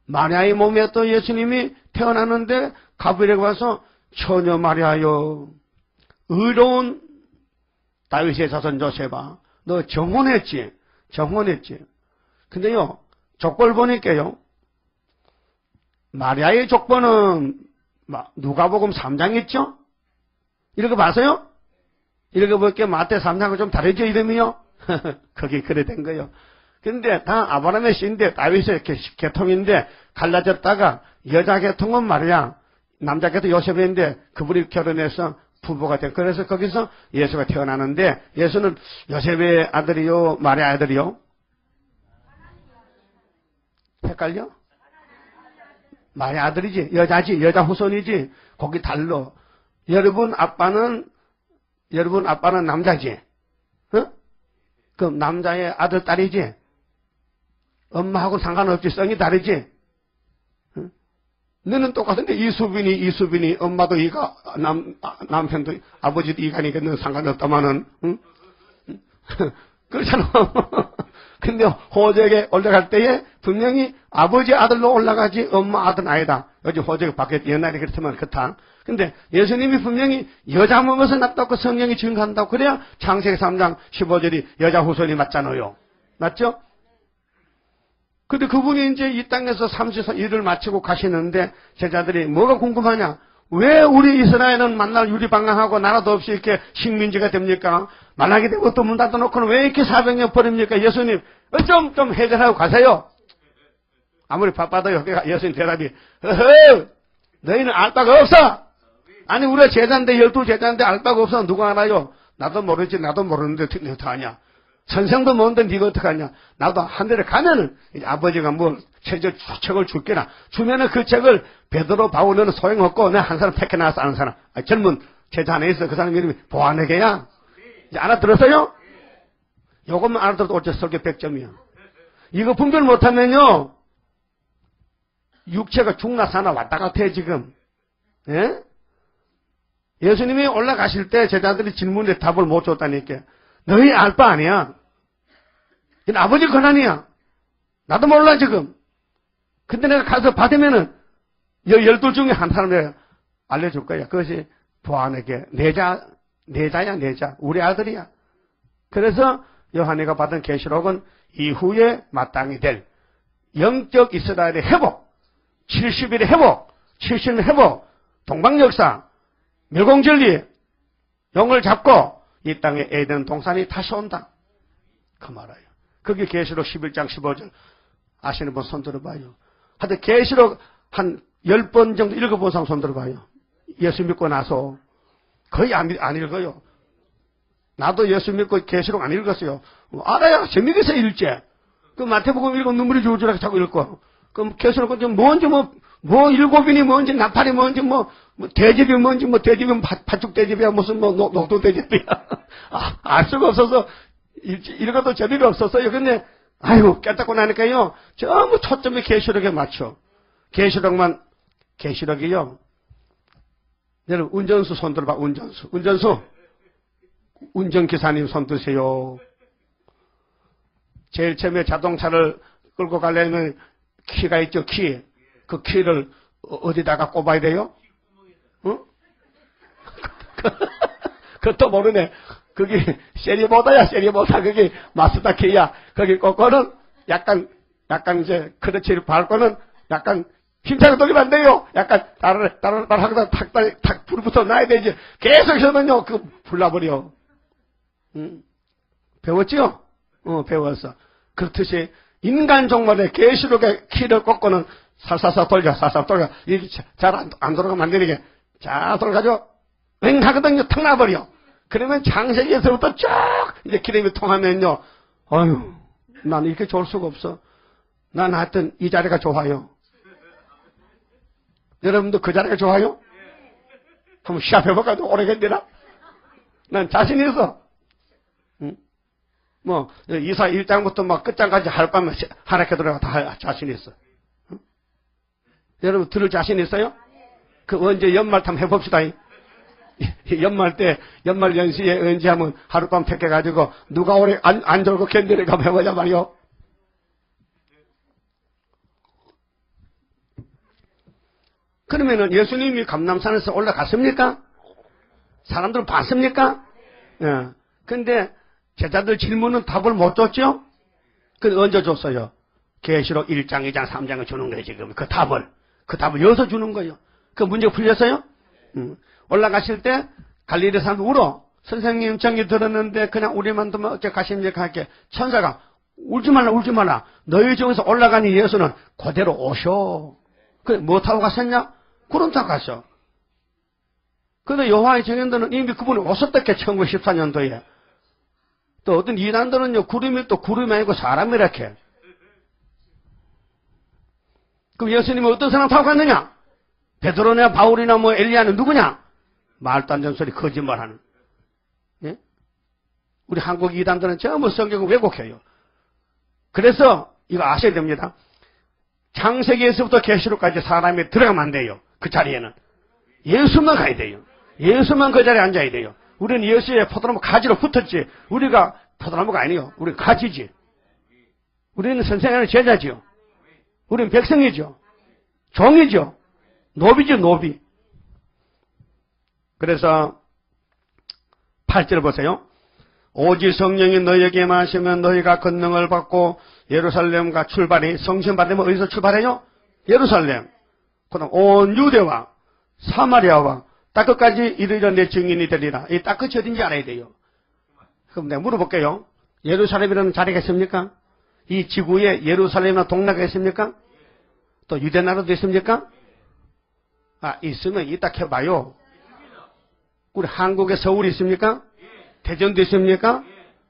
마리아의 몸에 또 예수님이 태어났는데 가브리엘이 와서 처녀 마리아여, 의로운 다윗의 자손 요셉아, 너 정혼했지? 근데요, 족보를 보니까요, 마리아의 족보는 누가복음 3장 있죠? 이렇게 봐서요? 이렇게 볼게 마태 3장하고 좀 다르죠, 이름이요? 거기 그래 된 거예요. 근데 다 아브라함의 씨인데 다윗의 계통인데 갈라졌다가 여자 계통은 마리아, 남자 계통 요셉인데 그분이 결혼해서 부부가 된. 그래서 거기서 예수가 태어나는데 예수는 요셉의 아들이요, 마리아 아들이요? 헷갈려? 마리아 아들이지, 여자지, 여자 후손이지. 거기 달러. 여러분 아빠는 남자지. 어? 그럼 남자의 아들, 딸이지. 엄마하고 상관없지. 성이 다르지. 어? 너는 똑같은데 이수빈이 엄마도 이가 남편도 아버지도 이가니까 너는 상관없다마는. 응? 그렇잖아. 근데 호적에 올라갈 때에 분명히 아버지 아들로 올라가지 엄마 아들은 아니다. 요즘 호적에 바뀌었지. 옛날에 그렇지만 그렇다. 근데 예수님이 분명히 여자 몸에서 났다고 성령이 증거한다고 그래야 창세기 3장 15절이 여자 후손이 맞잖아요. 맞죠? 근데 그분이 이제 이 땅에서 30년 일을 마치고 가시는데 제자들이 뭐가 궁금하냐? 왜 우리 이스라엘은 만날 유리방랑하고 나라도 없이 이렇게 식민지가 됩니까? 만나게 되고 또 문 닫아놓고는 왜 이렇게 400년 버립니까? 예수님, 좀 해결하고 가세요. 아무리 바빠도 예수님 대답이, 너희는 알 바가 없어! 아니, 우리가 제자인데, 12제자인데 알 바가 없어. 누가 알아요? 나도 모르지, 나도 모르는데 어떡하냐? 선생도 모르는데 네가 어떡하냐? 나도 한 데를 가면은, 이제 아버지가 뭐, 책을 줄게나. 주면은 그 책을 베드로 바울은 소용없고, 내가 한 사람 택해 나와서 아는 사람. 젊은 제자 안에 있어. 그 사람 이름이 보아네게야. 이제 알아들었어요? 요것만 알아들어도 어째 설교 100점이야. 이거 분별 못하면요, 육체가 죽나 사나 왔다 갔아, 지금. 예? 예수님이 올라가실 때 제자들이 질문에 답을 못 줬다니까. 너희 알 바 아니야. 이건 아버지 권한이야. 나도 몰라, 지금. 근데 내가 가서 받으면은, 12 중에 한 사람을 알려줄 거야. 그것이 보안에게 내자야. 우리 아들이야. 그래서 요한이가 받은 계시록은 이후에 마땅히 될 영적 이스라엘의 회복, 70일의 회복, 70일 회복, 동방역사, 멸공진리, 영을 잡고 이 땅에 에덴 동산이 다시 온다. 그 말이에요. 그게 계시록 11장 15절. 아시는 분 손 들어봐요. 하여튼 계시록 한 10번 정도 읽어본 사람 손 들어봐요. 예수 믿고 나서. 거의 안 읽어요. 나도 예수 믿고 계시록 안 읽었어요. 알아야 재미있어 읽지. 그 마태복음 읽고 눈물이 줄줄하게 자꾸 읽고. 그럼 계시록 좀 뭔지 일곱인이 뭔지 나팔이 뭔지 대집이 뭔지 대집이 팥죽 대집이야 무슨 녹두 대집이야. 알 수가 없어서 읽어도 재미가 없었어요. 근데 아이고 깨닫고 나니까요 전부 초점이 계시록에 맞춰. 계시록이요. 여러분 운전수 손 들어봐. 운전기사님 손 드세요. 제일 처음에 자동차를 끌고 가려면 키가 있죠. 그 키를 어디다가 꼽아야 돼요? 응? 그것도 모르네. 그게 세리모다야. 그게 마스다 키야. 거기 꽂고는 약간 이제 크러치를 밟고는 약간 힘차게 돌리면 안 돼요. 약간 다른 하고서 탁 불부터 놔야 되지. 계속 있으면요 그 불나버려. 응? 배웠죠? 배웠어. 그렇듯이 인간 종말의 계시록의 키를 꽂고는 살살살 돌려. 이게 잘 안 돌아가면 안 되니까 잘 돌아가죠. 맹 하거든요. 탁 나버려. 그러면 창세기에서부터 쭉 이제 기름이 통하면요. 아유, 난 이렇게 좋을 수가 없어. 난 하여튼 이 자리가 좋아요. 여러분도 그 자리가 좋아요? 한번 시합해볼까요? 오래겠더라? 난 자신 있어. 뭐 이사 1장부터 막 끝장까지 할 바면 하락해 들어가 다 할 자신 있어. 응? 여러분 들을 자신 있어요? 그 언제 연말 탐 해봅시다. 연말 때 연말 연시에 언제 하면 하룻밤 택해가지고 누가 오래 안 졸고 견디를 가면 해보자 말이요. 그러면은 예수님이 감람산에서 올라갔습니까? 사람들 봤습니까? 예. 근데 제자들 질문은 답을 못 줬죠? 그 언제 줬어요? 계시록 1장, 2장, 3장을 주는 거예요, 지금. 그 답을 여기서 주는 거예요. 그 문제 풀렸어요? 올라가실 때 갈릴리 사람들 울어. 선생님 정이 들었는데 그냥 우리만 두면 어째 가십니까? 할게. 천사가 울지 말라. 너희 중에서 올라가니 예수는 그대로 오셔. 그 뭐 타고 갔었냐? 구름 타고 갔어. 근데 여호와의 증인들은 이미 그분이 오셨댔게 1914년도에. 또 어떤 이단들은요, 구름이 아니고 사람이라 해. 그럼 예수님은 어떤 사람 타고 갔느냐? 베드로나 바울이나 뭐 엘리야는 누구냐? 말도 안 되는 소리 거짓말하는. 예? 우리 한국 이단들은 전부 성경을 왜곡해요. 그래서 이거 아셔야 됩니다. 창세기에서부터 계시록까지 사람이 들어가면 안 돼요. 그 자리에는. 예수만 가야 돼요. 예수만 그 자리에 앉아야 돼요. 우리는 예수의 포도나무 가지로 붙었지. 우리가 포도나무가 아니에요. 우리는 가지지. 우리는 선생님의 제자지요. 우리는 백성이죠. 종이죠. 노비죠, 노비. 그래서 8절 보세요. 오직 성령이 너희에게 마시면 너희가 권능을 받고 예루살렘과 출발이 성신 받으면 어디서 출발해요? 예루살렘. 그다음 온 유대와 사마리아와 땅끝까지 이르러 내 증인이 되리라. 이 땅끝이 어딘지 알아야 돼요. 그럼 내가 물어볼게요. 예루살렘이라는 자리가 있습니까? 이 지구에 예루살렘이나 동네가 있습니까? 또 유대 나라도 있습니까? 있으면 이따 해봐요. 우리 한국에 서울이 있습니까? 대전도 있습니까?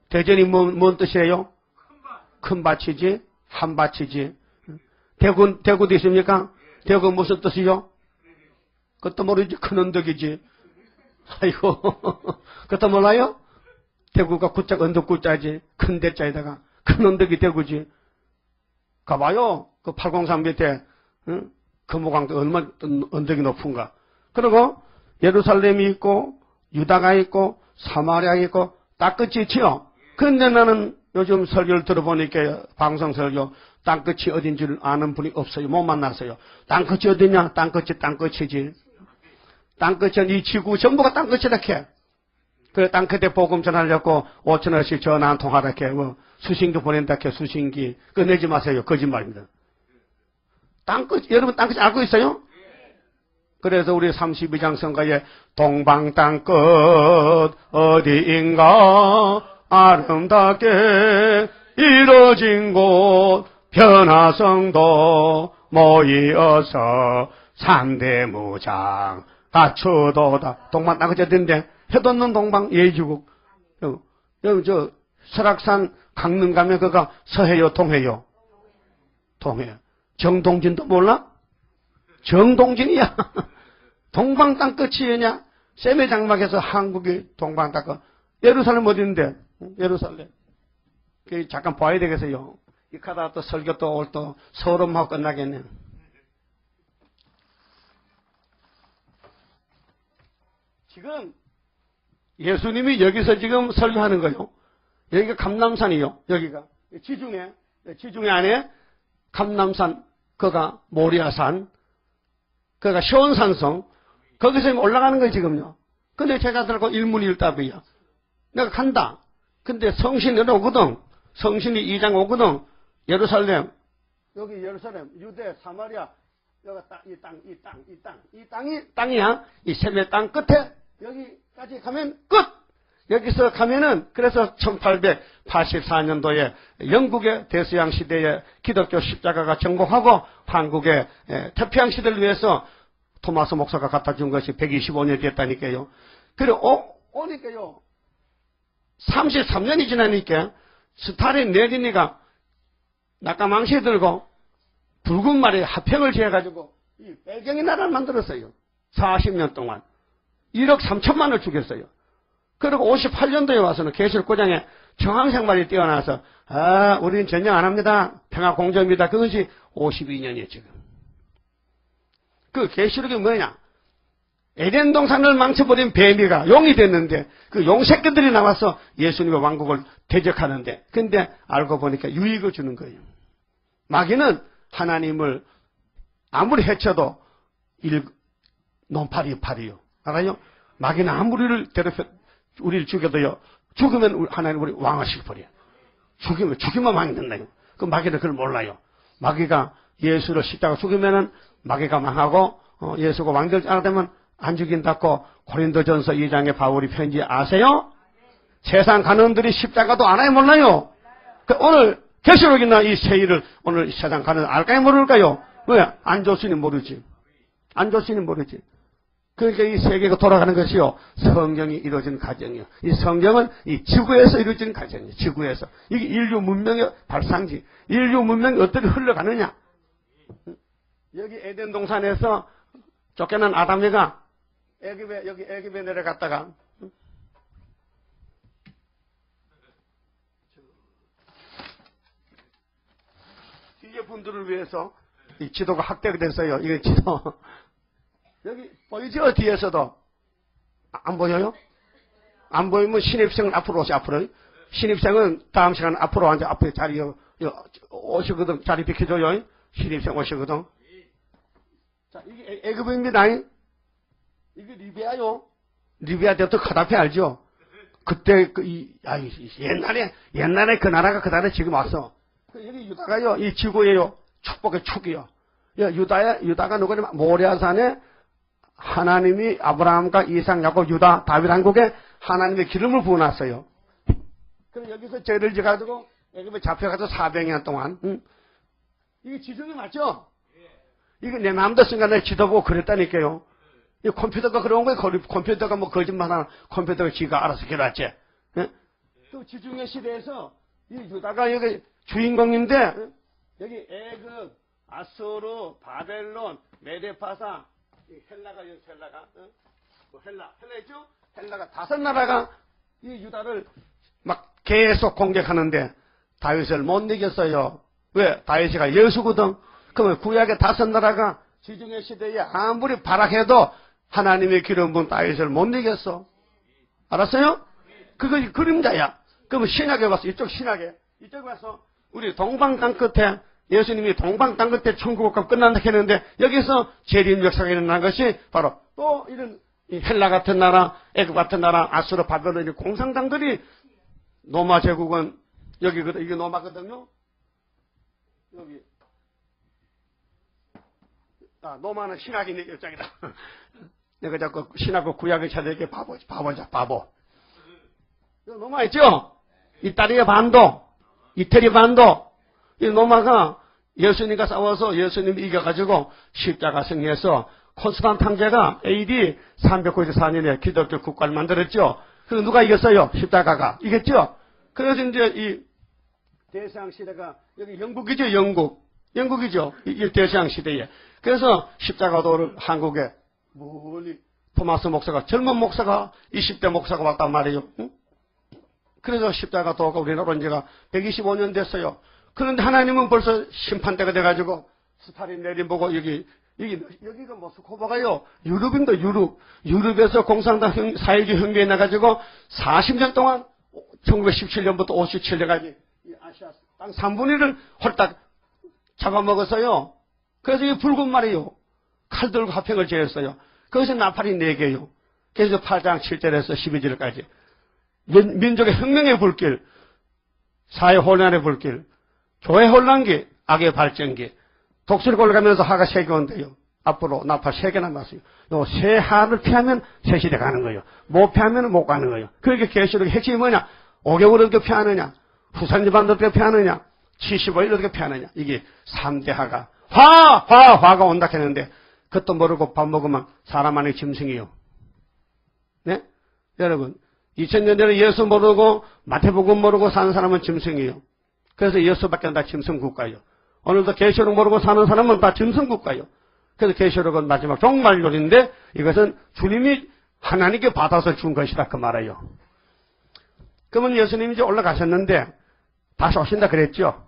대전이 뭔 뜻이에요? 큰 밭이지, 한 밭이지. 대구도 있습니까? 대구 무슨 뜻이요? 그것도 모르지, 큰 언덕이지. 아이고, 그것도 몰라요? 대구가 구자가 언덕 구자지, 큰 대자에다가 큰 언덕이 대구지. 가봐요. 그 803 밑에, 응? 금호강도 얼마나 언덕이 높은가. 그리고 예루살렘이 있고, 유다가 있고, 사마리아 있고, 땅끝이 있지요. 그런데 나는 요즘 설교를 들어보니까, 방송 설교, 땅끝이 어딘지를 아는 분이 없어요. 못 만났어요. 땅끝이 어디냐? 땅끝이지. 땅끝은 이 지구 전부가 땅끝이라 해. 그 땅끝에 복음 전하려고 5,000원씩 전화 한 통 하라 해. 뭐 수신기 보낸다 해. 수신기. 그거 내지 마세요. 거짓말입니다. 땅끝, 여러분 땅끝 알고 있어요? 그래서 우리 32장 성가에 동방 땅끝 어디인가 아름답게 이루어진 곳 변화성도 모이어서 3대 무장 갖추도다. 동방 땅끝이 어딘데? 해돋는 동방 예주국. 여기 저 설악산 강릉 가면 그가 서해요 동해요? 동해. 정동진도 몰라? 정동진이야. 동방 땅끝이냐? 셈의 장막에서 한국이 동방 땅끝. 예루살렘 어딘데? 예루살렘. 잠깐 봐야 되겠어요. 이 카다 또 설교 또 올 또 서름하고 끝나겠네. 지금 예수님이 여기서 지금 설교하는 거예요. 여기가 감람산이요. 여기가 지중해 안에 감람산, 그가 모리아산, 그가 시온산성, 거기서 올라가는 거예요 지금요. 근데 제자들하고 일문일답이야. 내가 간다. 근데 성신이 오거든. 성신이 2장 오거든. 예루살렘, 여기 예루살렘, 유대, 사마리아, 여기 이 땅이야. 이 셈의 땅 끝에 여기까지 가면 끝. 여기서 가면은 그래서 1884년도에 영국의 대서양 시대에 기독교 십자가가 정복하고 한국의 태평양 시대를 위해서 토마스 목사가 갖다 준 것이 125년이 됐다니까요. 그리고 오니까요. 33년이 지나니까 스탈린 레닌이가 낙가망시 들고 붉은 말에 화평을 지어가지고 이 배경의 나라를 만들었어요. 40년 동안 1억 3천만을 죽였어요. 그리고 58년도에 와서는 계시록 9장에 정황생활이 뛰어나서 우리는 전쟁 안 합니다. 평화 공정입니다. 그것이 52년이에요 지금. 그 계시록이 뭐냐? 에덴 동산을 망쳐버린 뱀이가 용이 됐는데 그 용 새끼들이 나와서 예수님의 왕국을 대적하는데 근데 알고 보니까 유익을 주는 거예요. 마귀는 하나님을 아무리 해쳐도 논팔이요. 알아요? 마귀는 아무리 우리를 죽여도요. 죽으면 하나님 우리 왕을 시켜버려요. 죽이면 왕이 된다요. 그 마귀는 그걸 몰라요. 마귀가 예수를 십자가 죽이면은 마귀가 망하고 예수가 왕될 줄 알았다면 안 죽인다고 고린도전서 2장의 바울이 편지 아세요? 세상 간원들이 십자가도 알아요 몰라요? 그 오늘 계시록이나 이 세일을 오늘 세상 간원 알까요 모를까요? 왜? 안 줬으니 모르지. 안 줬으니 모르지. 그러니까 이 세계가 돌아가는 것이요. 성경이 이루어진 과정이요. 이 성경은 이 지구에서 이루어진 과정이에요. 지구에서. 이게 인류 문명의 발상지. 인류 문명이 어떻게 흘러가느냐. 여기 에덴 동산에서 쫓겨난 아담이가 애굽에 내려갔다가 뒤에 분들을 위해서 이 지도가 확대가 됐어요. 이게 지도. 여기 보이죠? 뒤에서도. 안 보여요? 안 보이면 신입생은 앞으로 오세요. 앞으로. 신입생은 다음 시간 앞으로 앉아. 앞에 자리 오시거든. 자리 비켜줘요. 신입생 오시거든. 자, 이게 애굽입니다. 이게 리비아요. 리비아 대도 가다피 알죠? 그때 옛날에 그 나라가 그 나라에 지금 왔어. 여기 유다가요. 이 지구예요. 축복의 축이요. 유다가 누구냐면 모리아산에 하나님이 아브라함과 이삭, 야곱, 유다, 다윗 한국에 하나님의 기름을 부어놨어요. 그럼 여기서 죄를 지가지고 애굽에 잡혀가서 400년 동안. 이게 지중이 맞죠? 이게 내 마음도 순간에 지도 보고 그랬다니까요. 이 컴퓨터가 그런 거예요. 컴퓨터가 뭐 거짓말하나 컴퓨터가 지가 알아서 해놨지. 또 지중해 시대에서 이 유다가 여기 주인공인데 여기 애굽, 아수르, 바벨론, 메데파사, 헬라가 헬라 있죠? 헬라가 5나라가 이 유다를 막 계속 공격하는데 다윗을 못 이겼어요. 왜? 다윗이가 예수거든. 그러면 구약의 5나라가 지중해 시대에 아무리 발악해도 하나님의 기름 부은 다윗을 못 이겼어. 알았어요? 그거 그림자야. 그러면 신약에 와서 이쪽 신약에 이쪽 와서 우리 동방 땅끝에 예수님이 동방 땅끝에 천국을 끝난다 했는데 여기서 재림 역사가 일어난 것이 바로 또 이런 헬라 같은 나라, 애굽 같은 나라, 아수르, 바벨론 공산당들이 로마 제국은 여기거든. 이게 로마거든요. 여기 로마는 신학이 내 입장이다. 내가 자꾸 신학과 구약을 찾아내게 바보자, 바보. 로마 있죠? 이탈리아 반도, 이태리 반도. 이 로마가 예수님과 싸워서 예수님이 이겨가지고 십자가 승리해서 콘스탄틴 황제가 AD 394년에 기독교 국가를 만들었죠. 그래서 누가 이겼어요? 십자가가. 이겼죠? 그래서 이제 이 대서양 시대가 여기 영국이죠, 영국이죠. 이 대서양 시대에. 그래서 십자가도를 한국에 멀리 토마스 목사가, 젊은 목사가 20대 목사가 왔단 말이에요. 응? 그래서 십자가도가 우리나라 온 지가 125년 됐어요. 그런데 하나님은 벌써 심판대가 돼가지고 스탈린 내림보고 여기가 모스크바가요. 유럽입니다. 유럽에서 공산당 사회주의 혁명이 나가지고 40년 동안 1917년부터 57년까지 아시아 땅 3분의 1을 홀딱 잡아먹었어요. 그래서 이 붉은 말이요. 칼 들고 화평을 지었어요. 거기서 나팔이 4개요. 그래서 8장 7절에서 12절까지. 민족의 혁명의 불길, 사회 혼란의 불길, 교회 혼란기, 악의 발전기, 독수리가 올라가면서 하가 3개 온대요. 앞으로 나팔 3개 남았어요. 요 세 하를 피하면 새 시대 가는 거예요. 못 피하면 못 가는 거예요. 그러니까 계시록의 핵심이 뭐냐? 5개월 어떻게 피하느냐? 후산지반도 어떻게 피하느냐? 75일 어떻게 피하느냐? 이게 3대 하가. 화가 온다 했는데, 그것도 모르고 밥 먹으면 사람 안에 짐승이요. 네? 여러분, 2000년 전에 예수 모르고, 마태복음 모르고 사는 사람은 짐승이요. 그래서 예수밖에 안 다 짐승 국가요. 오늘도 계시록 모르고 사는 사람은 다 짐승 국가요. 그래서 계시록은 마지막 종말론인데, 이것은 주님이 하나님께 받아서 준 것이다. 그 말이에요. 그러면 예수님이 이제 올라가셨는데 다시 오신다 그랬죠.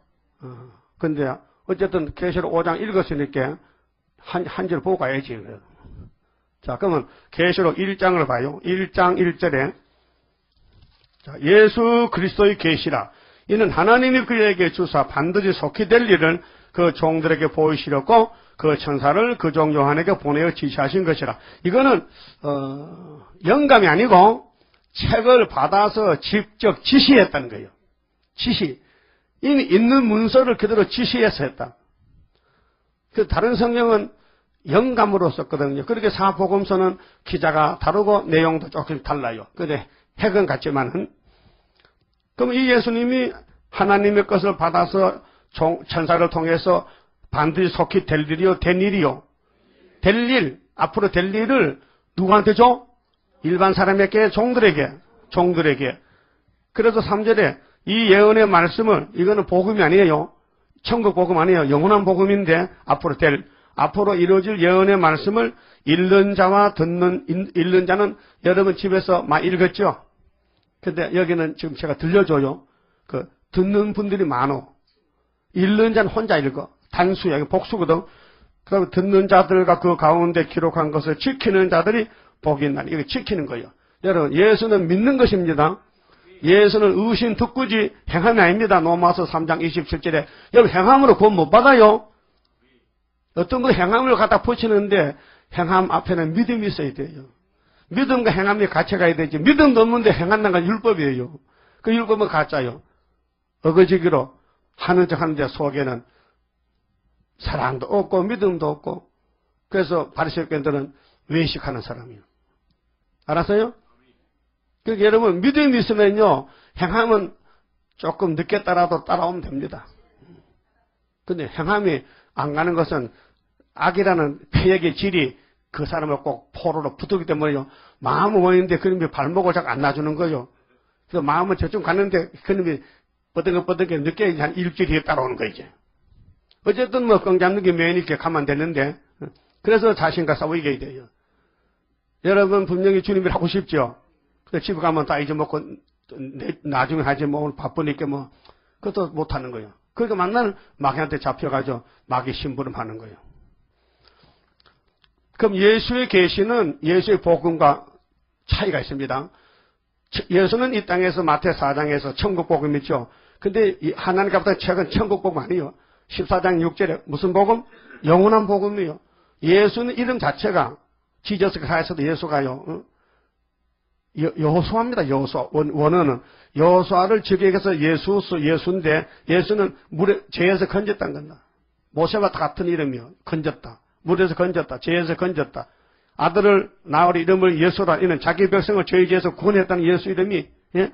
근데 어쨌든 계시록 5장 읽었으니까 한 절 보고 가야지. 자, 그러면 계시록 1장을 봐요. 1장 1절에 자, 예수 그리스도의 계시라. 이는 하나님이 그에게 주사 반드시 속히 될 일을 그 종들에게 보이시렸고 그 천사를 그 종 요한에게 보내어 지시하신 것이라. 이거는 영감이 아니고 책을 받아서 직접 지시했다는 거예요. 지시. 이미 있는 문서를 그대로 지시해서 했다. 그 다른 성경은 영감으로 썼거든요. 그렇게 사복음서는 기자가 다르고 내용도 조금 달라요. 근데 핵은 같지만은. 그럼 이 예수님이 하나님의 것을 받아서 천사를 통해서 반드시 속히 될 일이요, 된 일이요. 될 일, 앞으로 될 일을 누구한테 줘? 일반 사람에게, 종들에게. 그래서 3절에 이 예언의 말씀을, 이거는 복음이 아니에요. 천국 복음 아니에요. 영원한 복음인데, 앞으로 이루어질 예언의 말씀을 읽는 자와 읽는 자는 여러분 집에서 많이 읽었죠? 근데 여기는 지금 제가 들려줘요. 듣는 분들이 많어. 읽는 자는 혼자 읽어. 단수야. 이거 복수거든. 그다음에 듣는 자들과 그 가운데 기록한 것을 지키는 자들이 복이 있나니. 이거 지키는 거예요. 여러분, 예수는 믿는 것입니다. 예수는 의심 듣고지 행함이 아닙니다. 로마서 3장 27절에. 여러분, 행함으로 구원 못 받아요. 어떤 거 행함을 갖다 붙이는데 행함 앞에는 믿음이 있어야 돼요. 믿음과 행함이 같이 가야 되지. 믿음도 없는데 행한다는 건 율법이에요. 그 율법은 가짜요. 어거지기로 하는 척 하는데 속에는 사랑도 없고 믿음도 없고. 그래서 바리새인들은 외식하는 사람이에요. 알았어요? 그러니까 여러분 믿음이 있으면요 행함은 조금 늦게 따라오면 됩니다. 근데 행함이 안 가는 것은 악이라는 폐역의 질이 그 사람을 꼭 포로로 붙었기 때문에요. 마음은 원인데 그놈이 발목을 잘 안 놔주는 거예요. 그래서 마음은 저쪽 갔는데 그놈이 뻗은게 늦게 한 일주일 뒤에 따라오는 거 이제. 어쨌든 뭐 羹 잡는 게 매일 이렇게 가면 되는데 그래서 자신과 싸워 이겨야 돼요. 여러분 분명히 주님을 하고 싶죠. 근데 집에 가면 다 잊어먹고 나중에 하지 뭐 오늘 바쁘니까 뭐 그것도 못하는 거예요. 그러니까 만날 마귀한테 잡혀가지고 마귀 심부름하는 거예요. 그럼 예수의 계시는 예수의 복음과 차이가 있습니다. 예수는 이 땅에서 마태 4장에서 천국 복음 있죠. 근데 하나님께부터 책은 천국 복음 아니에요. 14장 6절에 무슨 복음? 영원한 복음이에요. 예수는 이름 자체가 지저스 크라이스트 예수가요. 여호수아입니다. 여호수아. 원어는 여호수아를 즉역해서 예수인데 예수는 물에 죄에서 건졌다는 겁니다. 모세와 같은 이름이요. 건졌다. 물에서 건졌다. 죄에서 건졌다. 아들을 낳을 이름을 예수라. 이는 자기 백성을 죄의 죄에서 구원했다는 예수 이름이. 예?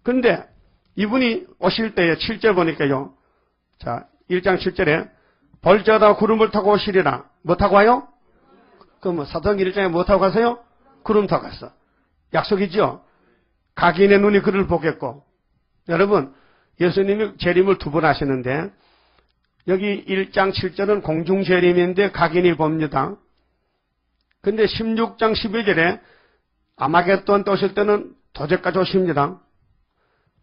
그런데 이분이 오실 때에 7절 보니까요. 자, 1장 7절에 벌저다 구름을 타고 오시리라. 뭐 타고 와요? 그럼 사도행 1장에 뭐 타고 가세요? 구름 타고 갔어. 약속이죠? 각인의 눈이 그를 보겠고. 여러분, 예수님이 재림을 2번 하시는데 여기 1장 7절은 공중 재림인데 각인이 봅니다. 근데 16장 12절에 아마겟돈 또 오실 때는 도적까지 오십니다.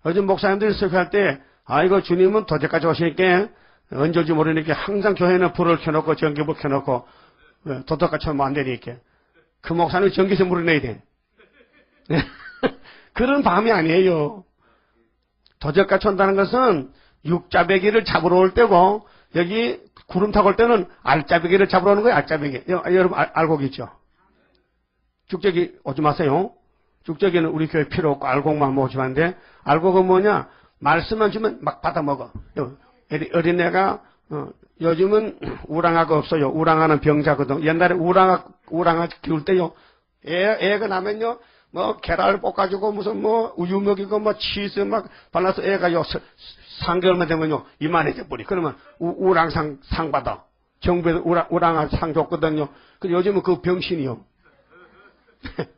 요즘 목사님들이 설교할 때 아이고 주님은 도적까지 오시니까 언제 올지 모르니까 항상 교회는 불을 켜놓고 전기불 켜놓고 도적같이 하면 안 되니까 그 목사님 전기세 물을 내야 돼. 그런 밤이 아니에요. 도적같이 온다는 것은 육자배기를 잡으러 올 때고 여기 구름 타고 올 때는 알짜배기를 잡으러 오는 거예요. 알짜배기. 여러분 알고 계시죠? 죽적이 오지 마세요. 죽적이는 우리 교회 필요 없고 알곡만 모시면 안 돼. 알곡은 뭐냐? 말씀만 주면 막 받아먹어. 어린애가 요즘은 우랑아가 없어요. 우랑아는 병자거든. 옛날에 우랑아 키울 때요. 애가 나면요. 뭐 계란을 볶아주고 무슨 뭐 우유 먹이고 뭐 치즈 막 발라서 애가요 3개월만 되면요 이만해져 버리. 그러면 우랑상 상 받아. 정부에서 우랑아 상 줬거든요. 근데 요즘은 그 병신이요.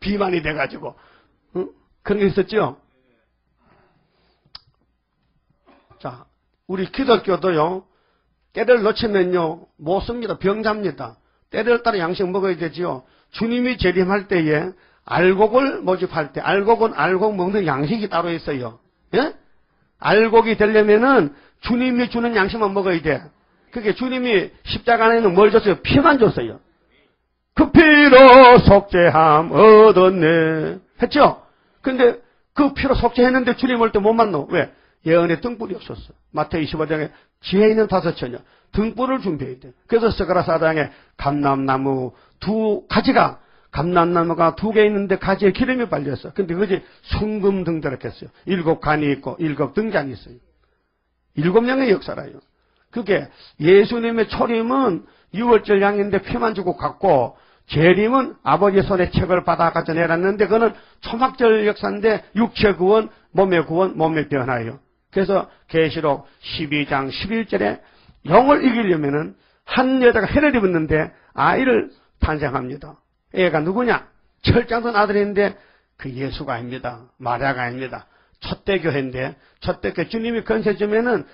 비만이 돼가지고 그런 게 있었죠. 자, 우리 기독교도요 때를 놓치면요 못 씁니다. 병자입니다. 때를 따라 양식 먹어야 되지요. 주님이 재림할 때에 알곡을 모집할 때, 알곡은 알곡 먹는 양식이 따로 있어요. 예? 알곡이 되려면은 주님이 주는 양식만 먹어야 돼. 그게 주님이 십자가 안에는 뭘 줬어요? 피만 줬어요. 그 피로 속죄함 얻었네. 했죠? 근데 그 피로 속죄했는데 주님 올 때 못 만나. 왜? 예언의 등불이 없었어. 마태오 25장에 지혜 있는 5처녀 등불을 준비해야 돼. 그래서 스가랴 4장에 감람나무 가지가 감람나무가 2개 있는데 가지에 기름이 발렸어. 근데 그것이 순금등대로 했어요. 7간이 있고 7등잔이 있어요. 7명의 역사라요. 그게 예수님의 초림은 6월절 양인데 피만 주고 갔고, 재림은 아버지 손에 책을 받아 가져 내놨는데 그거는 초막절 역사인데 육체 구원, 몸의 구원, 몸의 변화예요. 그래서 계시록 12장 11절에 영을 이기려면은 한 여자가 해를 입었는데 아이를 탄생합니다. 애가 누구냐? 철장던 아들인데 그 예수가 아닙니다. 마리아가 아닙니다. 첫대 교회인데, 첫대 교회 주님이 건세 주면은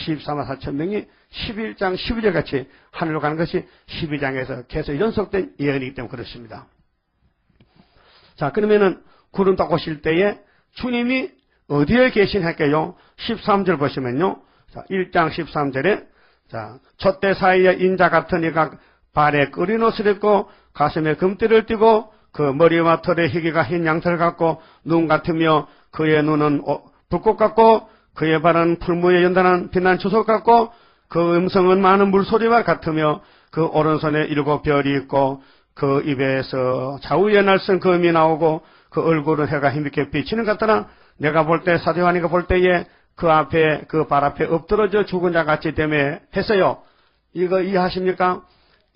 14만 4천 명이 11장 12절 같이 하늘로 가는 것이 12장에서 계속 연속된 예언이기 때문에 그렇습니다. 자, 그러면은 구름 딱 오실 때에 주님이 어디에 계시할까요? 13절 보시면요. 자, 1장 13절에 자, 첫대 사이에 인자 같은 이가 발에 끄린 옷을 입고 가슴에 금띠를 띠고 그 머리와 털에 희귀가 흰 양털 같고 눈 같으며 그의 눈은 불꽃 같고 그의 발은 풀무에 연단한 빛난 주석 같고 그 음성은 많은 물소리와 같으며 그 오른손에 7별이 있고 그 입에서 좌우에 날선 검이 나오고 그 얼굴은 해가 힘있게 비치는 것 같더라. 내가 볼 때 사도 요한이가 볼 때에 그 앞에 그 발 앞에 엎드러져 죽은 자 같이 되매 했어요. 이거 이해하십니까?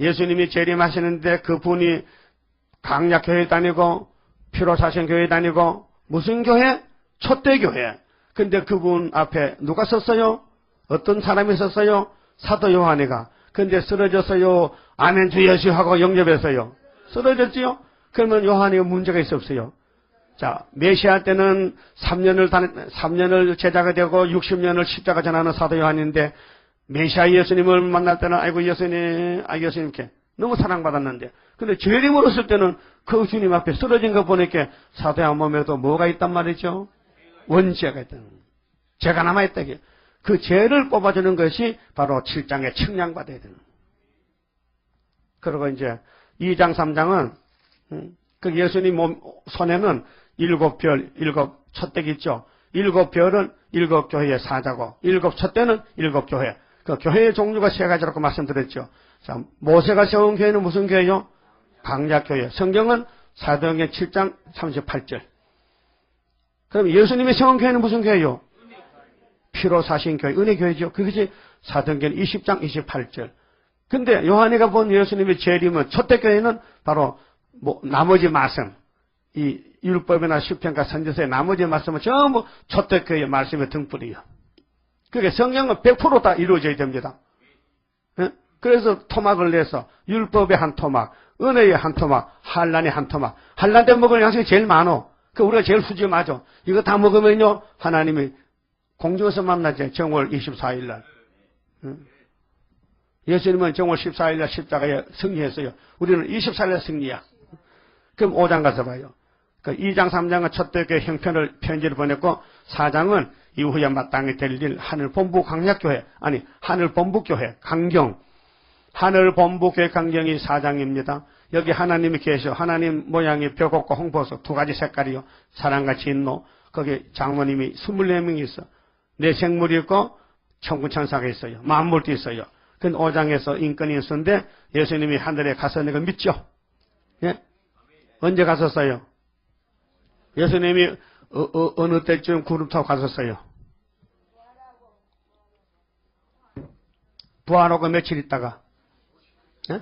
예수님이 재림하시는데 그분이 강약교회 다니고 피로사신교회 다니고 무슨 교회? 첫대 교회. 근데 그분 앞에 누가 섰어요? 어떤 사람이 섰어요? 사도 요한이가. 근데 쓰러졌어요? 아멘 주 예수 하고 영접했어요. 쓰러졌지요? 그러면 요한이가 문제가 있어 없어요? 자, 메시아 때는 3년을 제자가 되고 60년을 십자가 전하는 사도 요한인데 메시아 예수님을 만날 때는 아이고 예수님, 이렇게 너무 사랑받았는데 근데 죄를 물었을 때는 그 주님 앞에 쓰러진 거 보니까 사도 요한 몸에도 뭐가 있단 말이죠? 원죄가 있다는 거예요. 죄가 남아있다. 그 죄를 뽑아주는 것이 바로 7장에 측량받아야 되는 거예요. 그리고 이제 2장 3장은 그 예수님 몸 손에는 7별, 7촛대기 있죠. 7별은 7교회의 사자고 7촛대는 7교회. 그 교회의 종류가 3가지라고 말씀드렸죠. 자, 모세가 세운 교회는 무슨 교회요? 강약교회. 성경은 사도행전 7장 38절. 그럼 예수님이 세운 교회는 무슨 교회요? 피로 사신 교회, 은혜교회죠. 그것이 사도행전 20장 28절. 근데 요한이가 본 예수님의 재림은 첫대 교회는 바로 나머지 말씀, 이 율법이나 시편과 선지서의 나머지 말씀은 전부 첫대 교회의 말씀의 등불이에요. 그게 성경은 100% 다 이루어져야 됩니다. 그래서 토막을 내서 율법의 한 토막, 은혜의 한 토막, 한란의 한 토막. 한란 때 먹을 양식이 제일 많어. 그 우리가 제일 수지 맞아. 이거 다 먹으면요 하나님이 공중에서 만나죠. 정월 24일 날. 예수님은 정월 14일 날 십자가에 승리했어요. 우리는 24일 날 승리야. 그럼 5장 가서 봐요. 그 2장 3장은 첫대교회 형편을 편지를 보냈고 4장은 이후에 마땅히 될 일 하늘본부 강약교회 아니 하늘본부교회 강경 하늘본부교회 강경이 4장입니다. 여기 하나님이 계셔. 하나님 모양이 벽옥과 홍보석 2가지 색깔이요. 사랑같이 있노. 거기 장모님이 24명이 있어. 내 생물이 있고 천군천사가 있어요. 만물도 있어요. 그 5장에서 인권이 있었는데 예수님이 하늘에 가서 내가 믿죠? 예? 언제 갔었어요? 예수님이 어느 때쯤 구름 타고 갔었어요? 부활하고 며칠 있다가? 예?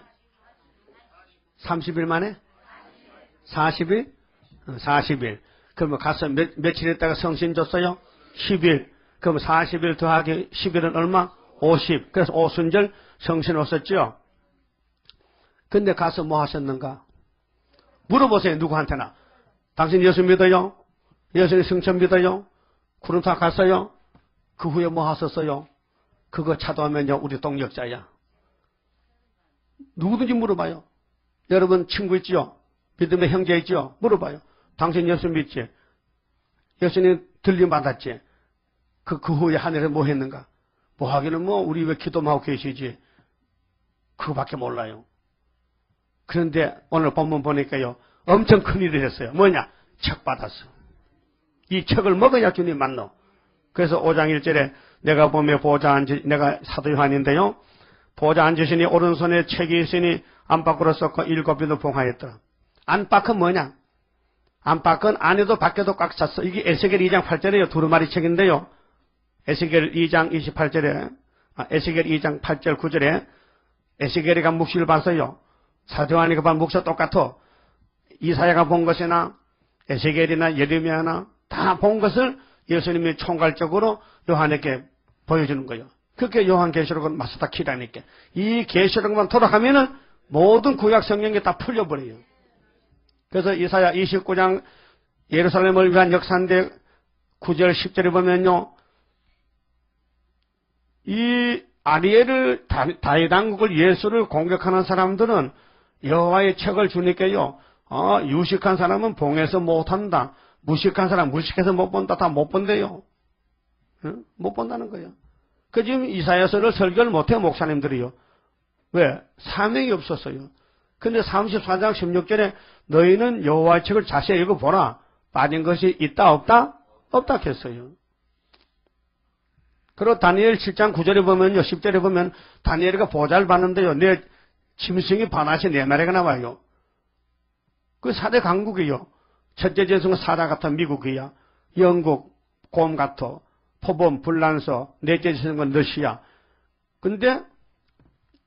30일 만에? 40일? 40일. 그러면 가서 며칠 있다가 성신 줬어요? 10일. 그럼 40일 더하기 10일은 얼마? 50. 그래서 오순절 성신 왔었죠? 근데 가서 뭐 하셨는가? 물어보세요. 누구한테나. 당신 예수 믿어요? 예수님 승천 믿어요? 구름 타고 갔어요? 그 후에 뭐 하셨어요? 그거 찾아오면요. 우리 동력자야. 누구든지 물어봐요. 여러분 친구 있지요? 믿음의 형제 있죠? 물어봐요. 당신 예수 믿지? 예수님 들림 받았지? 그 후에 하늘에 뭐 했는가? 뭐 하기는 뭐 우리 왜 기도만 하고 계시지? 그거밖에 몰라요. 그런데 오늘 본문 보니까요. 엄청 큰일을 했어요. 뭐냐? 책 받았어. 이 책을 먹어야 주님 만나. 그래서 5장 1절에 내가 보며 보좌 앉으, 내가 사도 요한인데요. 보좌 앉으시니 오른손에 책이 있으니 안팎으로 썩고 7비도 봉하였더라. 안팎은 뭐냐? 안팎은 안에도 밖에도 꽉 찼어. 이게 에스겔 2장 8절에요. 두루마리 책인데요. 에스겔 2장 28절에, 에스겔 2장 8절 9절에 에스겔이가 묵시를 봤어요. 사도 요한이가 본 묵시와 똑같아. 이사야가 본 것이나 에스겔이나 예레미야나 다 본 것을 예수님이 총괄적으로 요한에게 보여주는 거예요. 그렇게 요한계시록은 마스터 키라니까. 이 계시록만 돌아가면은 모든 구약 성경이 다 풀려버려요. 그래서 이사야 29장 예루살렘을 위한 역사인데 9절 10절에 보면요. 이 아리엘을 다윗 왕국을 예수를 공격하는 사람들은 여호와의 책을 주니까요. 유식한 사람은 봉해서 못한다. 무식한 사람 무식해서 못 본다. 다 못 본대요. 응? 못 본다는 거예요. 그 지금 이사야서를 설교를 못해요. 목사님들이요. 왜? 사명이 없었어요. 근데 34장 16절에 너희는 여호와의 책을 자세히 읽어보라. 빠진 것이 있다 없다? 없다 했어요. 그리고 다니엘 7장 9절에 보면요. 10절에 보면 다니엘이가 보좌를 받는데요. 내 짐승이 반하시 네 마리가 나와요. 그 4대 강국이요. 첫째 짐승은 사자 같아 미국이야. 영국 곰 같아. 포범 불란서. 넷째 짐승은 러시아. 근데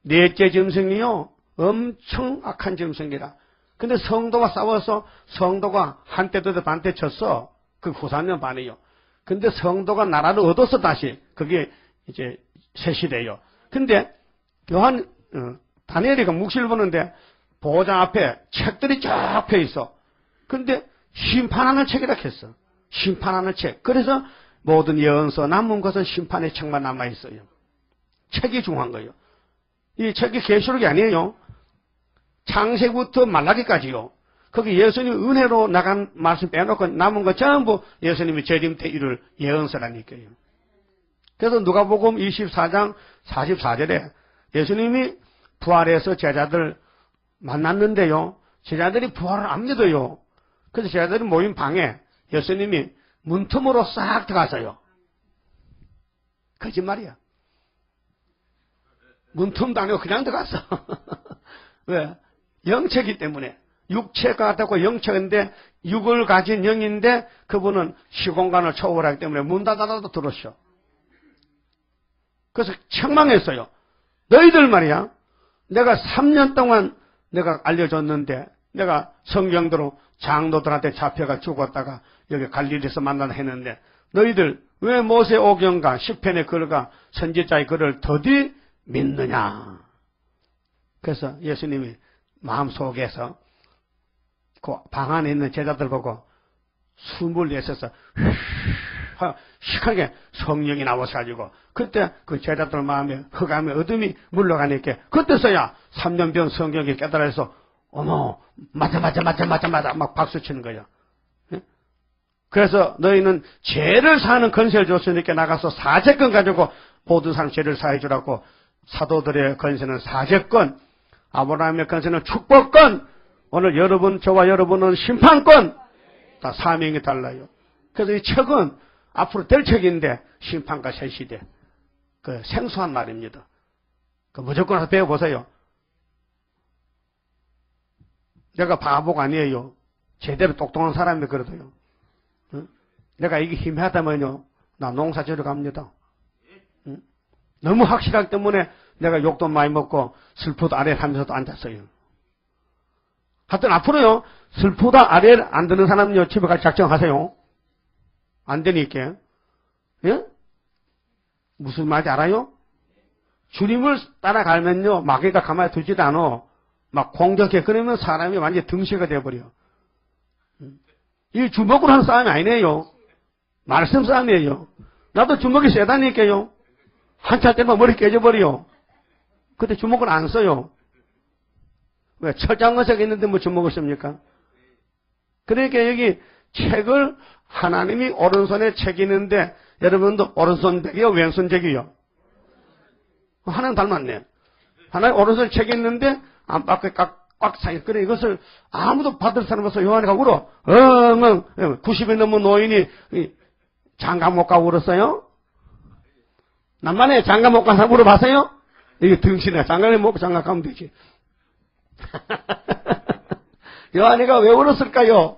넷째 짐승이요. 엄청 악한 짐승이라. 근데 성도가 싸워서 성도가 한때 더 반때 쳤어. 그 9~4년 반이요. 근데 성도가 나라를 얻어서 다시 그게 이제 새 시대예요. 근데 다니엘이가 묵시를 보는데 보좌 앞에 책들이 쫙 펴 있어. 근데 심판하는 책이라 했어. 심판하는 책. 그래서 모든 예언서 남은 것은 심판의 책만 남아 있어요. 책이 중요한 거예요. 이 책이 계시록이 아니에요. 창세기부터 말라기까지요. 거기 예수님 은혜로 나간 말씀 빼놓고 남은 거 전부 예수님이 재림 때 이룰 예언서라니까요. 그래서 누가복음 24장 44절에 예수님이 부활해서 제자들 만났는데요. 제자들이 부활을 안 믿어요. 그래서 제자들이 모인 방에 예수님이 문틈으로 싹 들어가서요. 거짓말이야. 문틈도 아니고 그냥 들어갔어. 왜? 영체이기 때문에. 육체가 같다고 영체인데 육을 가진 영인데 그분은 시공간을 초월하기 때문에 문 닫아도 들어오셔. 그래서 책망했어요. 너희들 말이야. 내가 3년 동안 내가 알려줬는데 내가 성경대로 장로들한테 잡혀가 죽었다가 여기 갈릴리에서 만나다 했는데 너희들 왜 모세 오경과 시편의 글과 선지자의 글을 더디 믿느냐. 그래서 예수님이 마음속에서 그 방 안에 있는 제자들 보고 숨을 내쉬어서 시크하게 성령이 나와가지고 그때 그 제자들 마음에 흑암의 어둠이 물러가니까 그때서야 3년 변 성경이 깨달아서 어머 맞아 막 박수치는 거야. 그래서 너희는 죄를 사하는 권세를 줬으니까 나가서 사죄권 가지고 모든 사람 죄를 사해 주라고. 사도들의 권세는 사죄권, 아브라함의 권세는 축복권, 오늘 여러분, 저와 여러분은 심판권. 다 사명이 달라요. 그래서 이 책은 앞으로 될 책인데 심판과 새 시대. 그 생소한 말입니다. 그 무조건 와서 배워보세요. 내가 바보가 아니에요. 제대로 똑똑한 사람이 그러더요. 내가 이게 희미하다면요. 나 농사 지으러 갑니다. 너무 확실하기 때문에 내가 욕도 많이 먹고 슬프다 아래 하면서도 앉았어요. 하여튼 앞으로요. 슬프다 아래 안 드는 사람은요. 집에 갈 작정하세요. 안 되니까. 예? 무슨 말인지 알아요? 주님을 따라가면요. 마귀가 가만히 두지도 않아. 막 공격해. 그러면 사람이 완전히 등시가 돼버려. 이 주먹으로 하는 싸움이 아니네요. 말씀 싸움이에요. 나도 주먹이 세다니까요. 한참 때면 머리 깨져버려. 그때 주먹을 안 써요. 왜? 철장거석이 있는데 뭐 주먹을 씁니까? 그러니까 여기 책을 하나님이 오른손에 책이 있는데 여러분도 오른손 백이요 왼손 백이요? 하나님 닮았네. 하나님 오른손에 책이 있는데 안팎에 꽉 차있어. 그래 이것을 아무도 받을 사람 없어. 요한이가 울어. 90이 넘은 노인이 장가 못 가고 울었어요? 남만에 장가 못 가서 물어봤어요? 이게 등신에 장가를 못 장가 가면 되지. 요한이가 왜 울었을까요?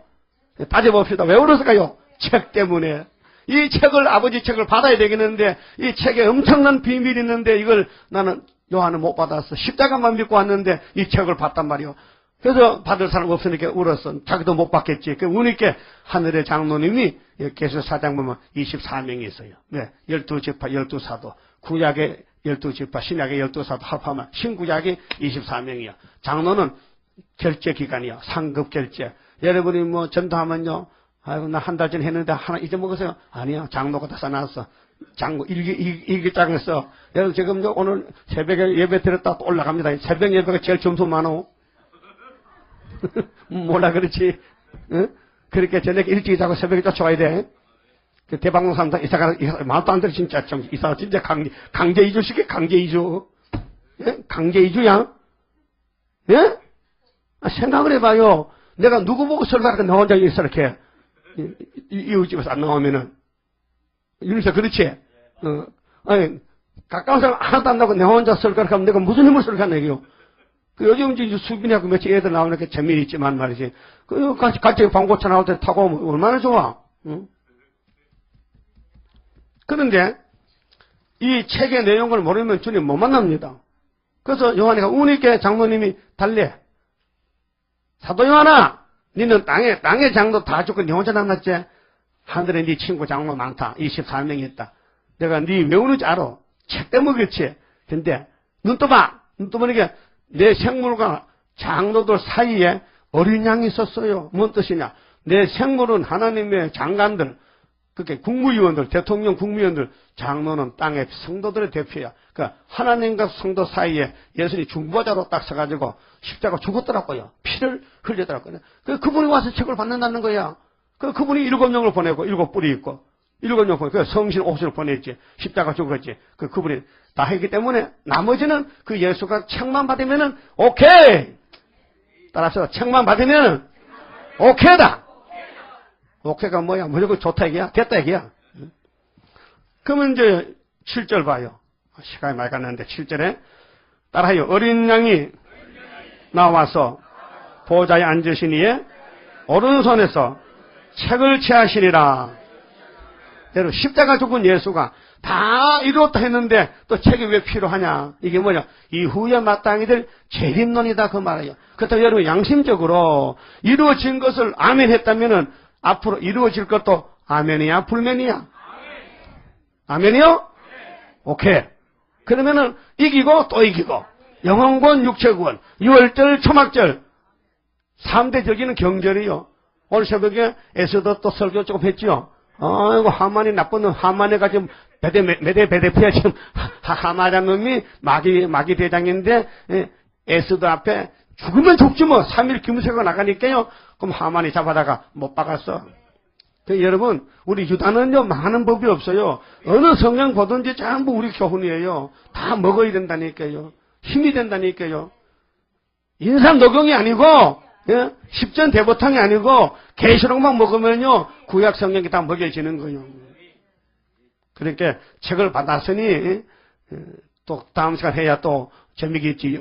따져봅시다. 왜 울었을까요? 책 때문에. 이 책을 아버지 책을 받아야 되겠는데 이 책에 엄청난 비밀이 있는데 이걸 나는 요한은 못 받았어. 십자가만 믿고 왔는데 이 책을 봤단 말이요. 그래서 받을 사람 없으니까 울었어. 자기도 못 받겠지. 그 우니께 하늘의 장로님이 계시록 4장 보면 24명이 있어요. 네, 12지파 12사도. 구약의 12지파, 신약의 12사도 합하면 신구약이 24명이야. 장로는 결제 기간이야. 상급 결제. 여러분이 뭐 전도하면요. 아이고 나 한 달 전에 했는데 하나 잊어먹었어요. 아니야. 장로가 다 써놨어. 장로 일기장을 써. 여러분 지금 오늘 새벽에 예배 드렸다 또 올라갑니다. 새벽 예배가 제일 점수 많어. 몰라 그렇지. 응? 그렇게 저녁에 일찍 자고 새벽에 쫓아가야 돼. 그 대방동산다 이사가 말도 안 돼. 진짜 좀 이사가 진짜 강제 이주시켜. 강제 이주. 예? 강제 이주야. 예? 생각을 해봐요. 내가 누구 보고 설교하니까 나 혼자 이렇게 이웃집에서 안 나오면은 윤서 그렇지? 아니 가까운 사람 하나도 안 나고 내 혼자 설교를 하면 내가 무슨 힘을 설교하냐 이게요. 그 요즘 이제 수빈이하고 며칠 애들 나오니까 재미는 있지만 말이지. 그 같이 방고차 나올 때 타고 오면 얼마나 좋아. 응? 그런데 이 책의 내용을 모르면 주님 못 만납니다. 그래서 요한이가 우니께 장로님이 달래. 사도 요한아, 니는 땅의 장로 다 죽고 니 혼자 남았지? 하늘에 니 친구 장로 많다. 24명이 있다. 내가 니 왜 우는지 알아. 책 때문에 그렇지. 근데 눈 떠봐. 눈 떠보니까 내 생물과 장로들 사이에 어린 양이 있었어요. 뭔 뜻이냐. 내 생물은 하나님의 장관들, 그렇게 국무위원들, 대통령 국무위원들, 장로는 땅의 성도들의 대표야. 그러니까 하나님과 성도 사이에 예수님이 중보자로 딱 서가지고 십자가 죽었더라고요. 피를 흘리더라고요. 그분이 와서 책을 받는다는 거야. 그분이 7명을 보내고 7뿔이 있고 7명 보내고 성신 옥신을 보냈지. 십자가 죽었지. 그분이 다 했기 때문에 나머지는 그 예수가 책만 받으면은 오케이. 따라서 책만 받으면은 오케이다. 오케이가 뭐야? 무조건 좋다 얘기야? 됐다 얘기야? 그러면 이제 7절 봐요. 시간이 많이 갔는데 7절에 따라하여 어린 양이 나와서 보좌에 앉으시니에 오른손에서 책을 취하시니라. 여러분 십자가 죽은 예수가 다 이루었다 했는데 또 책이 왜 필요하냐? 이게 뭐냐? 이후에 마땅히 될 재림론이다 그 말이에요. 그렇다고 여러분 양심적으로 이루어진 것을 아멘 했다면은 앞으로 이루어질 것도 아멘이야 불면이야? 아멘이요? 오케이. 그러면은 이기고 또 이기고 영혼권 육체권 6월절 초막절 3대 절기는 경절이요. 오늘 새벽에 에스더 또 설교 조금 했죠. 아이고 하만이 나쁜 놈 하만이가 지금 베데피야 지금 하마란 놈이 마귀 대장인데 에스더 앞에 죽으면 죽지 뭐 3일 김새가 나가니까요. 그럼 하만이 잡아다가 못 박았어. 여러분 우리 유다는요 망하는 법이 없어요. 어느 성경 보든지 전부 우리 교훈이에요. 다 먹어야 된다니까요. 힘이 된다니까요. 인삼 녹용이 아니고 예? 십전 대보탕이 아니고 계시록만 먹으면요 구약 성경이 다 먹여지는 거예요. 그러니까 책을 받았으니 또 다음 시간 해야 또 재미겠지.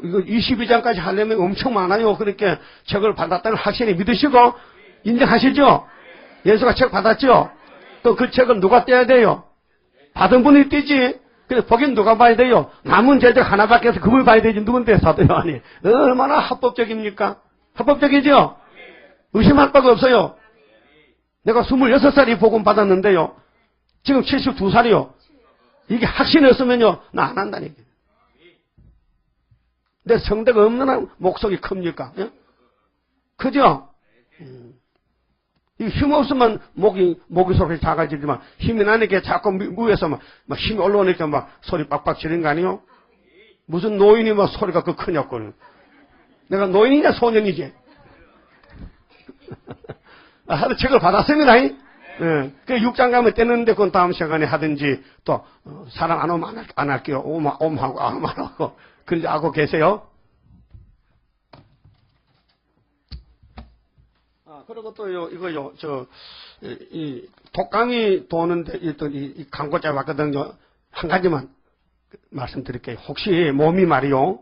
이거 22장까지 하려면 엄청 많아요. 그러니까 책을 받았다는 확신이 믿으시고 인정하시죠? 예수가 책 받았죠? 또 그 책을 누가 떼야 돼요? 받은 분이 떼지. 그래서 보긴 누가 봐야 돼요? 남은 제적 하나밖에 없어. 그걸 봐야 되지. 누군데? 사도 요한이. 얼마나 합법적입니까? 합법적이죠? 의심할 바가 없어요. 내가 26살이 복음 받았는데요. 지금 72살이요. 이게 확신이 없으면요. 나 안 한다니까. 내 성대가 얼마나 목소리 큽니까? 예? 크죠? 이 힘 없으면 목이 소리 작아지지만 힘이 나니까 자꾸 위에서 막 힘이 올라오니까 막 소리 빡빡 지르는 거 아니에요? 무슨 노인이 막 소리가 그 크냐고. 내가 노인이냐 소년이지? 하도 책을 받았습니다. 예. 그 6장 가면 떼는데 그건 다음 시간에 하든지 또 사람 안 오면 안 할게요. 옴하고 안 하고 그런지 알고 계세요? 그리고 또요 이거요 이 독감이 도는데 이 광고자 왔거든요. 한 가지만 말씀드릴게요. 혹시 몸이 말이요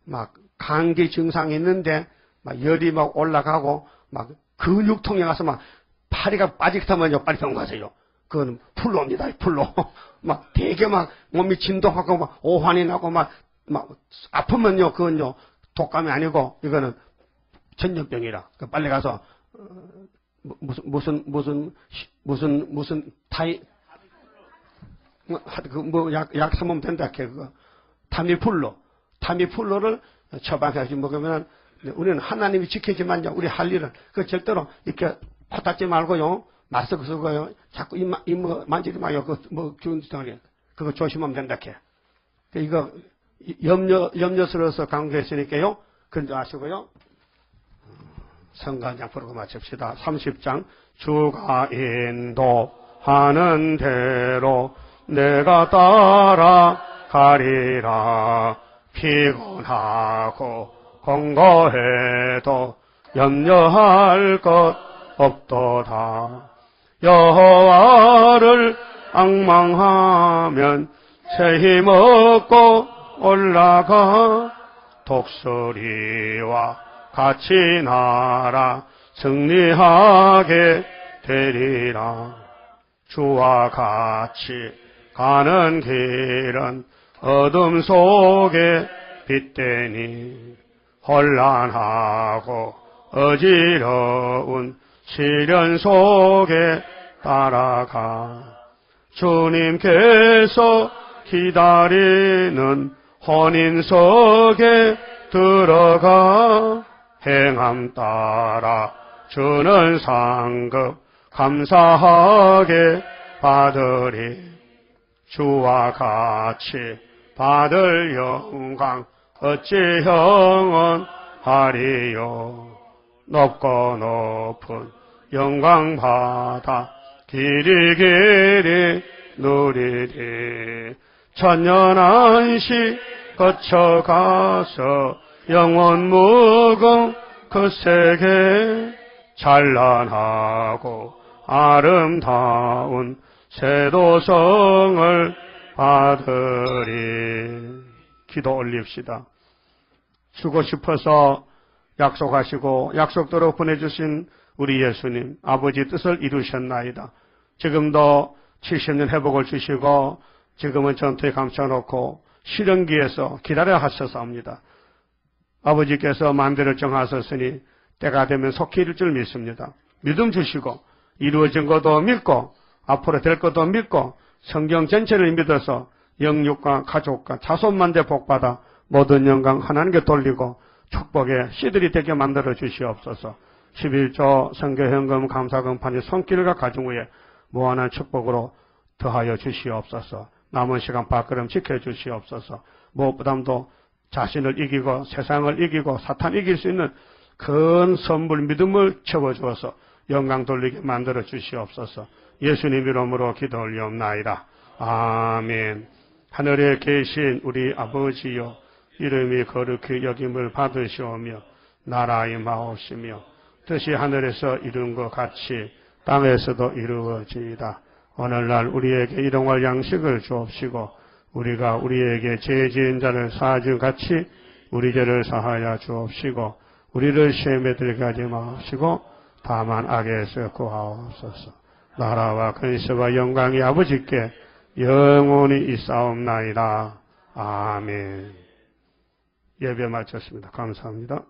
막 감기 증상이 있는데 막 열이 막 올라가고 막 근육통에 가서 막 파리가 빠지겠다면요 빨리 병원 가세요. 그건 풀로입니다. 풀로 막 되게 막 몸이 진동하고 막 오한이 나고 막 아프면요 그건요 독감이 아니고 이거는 전염병이라 빨리 가서 무슨 타이 약 사면 된다 그거 타미풀로를 처방해서 먹으면 우리는 하나님이 지키지만요 우리 할 일은 그 절대로 이렇게 코 닦지 말고요 마스크 쓰고요 자꾸 입 만지지 마요 그 균등에 그거 조심하면 된다 캐 이거 염려스러워서 강조했으니까요 그런 줄 아시고요. 성가장 부르고 마칩시다. 30장 주가 인도하는 대로 내가 따라가리라. 피곤하고 공고해도 염려할 것 없도다. 여호와를 앙망하면 새 힘 얻고 올라가 독수리와 같이 날아 승리하게 되리라. 주와 같이 가는 길은 어둠 속에 빛되니 혼란하고 어지러운 시련 속에 따라가 주님께서 기다리는 혼인석에 들어가 행함 따라 주는 상급 감사하게 받으리. 주와 같이 받을 영광 어찌 형언하리요. 높고 높은 영광 받아 길이 누리리. 천년 안식 거쳐가서 영원 무궁 그 세계 찬란하고 아름다운 새도성을 받으리. 기도 올립시다. 주고 싶어서 약속하시고 약속대로 보내주신 우리 예수님 아버지 뜻을 이루셨나이다. 지금도 70년 회복을 주시고 지금은 전투에 감춰놓고 실현기에서 기다려 하셨사옵니다. 아버지께서 만대를 정하셨으니 때가 되면 속히 이룰 줄 믿습니다. 믿음 주시고 이루어진 것도 믿고 앞으로 될 것도 믿고 성경 전체를 믿어서 영육과 가족과 자손만대 복받아 모든 영광 하나님께 돌리고 축복의 씨들이 되게 만들어 주시옵소서. 11조 선교현금 감사금 판이 손길과 가정 위에 무한한 축복으로 더하여 주시옵소서. 남은 시간 밥그릇 지켜주시옵소서. 무엇보다도 자신을 이기고 세상을 이기고 사탄 이길 수 있는 큰 선물 믿음을 채워주어서 영광 돌리게 만들어 주시옵소서. 예수님 이름으로 기도 올리옵나이다. 아멘. 하늘에 계신 우리 아버지여 이름이 거룩히 여김을 받으시오며 나라 임하옵시며 뜻이 하늘에서 이룬 것 같이 땅에서도 이루어지이다. 오늘날 우리에게 일용할 양식을 주옵시고 우리가 우리에게 죄 지은 자를 사하준 같이 우리 죄를 사하여 주옵시고 우리를 시험에 들게 하지 마옵시고 다만 악에서 구하옵소서. 나라와 근세와 영광이 아버지께 영원히 있사옵나이다. 아멘. 예배 마쳤습니다. 감사합니다.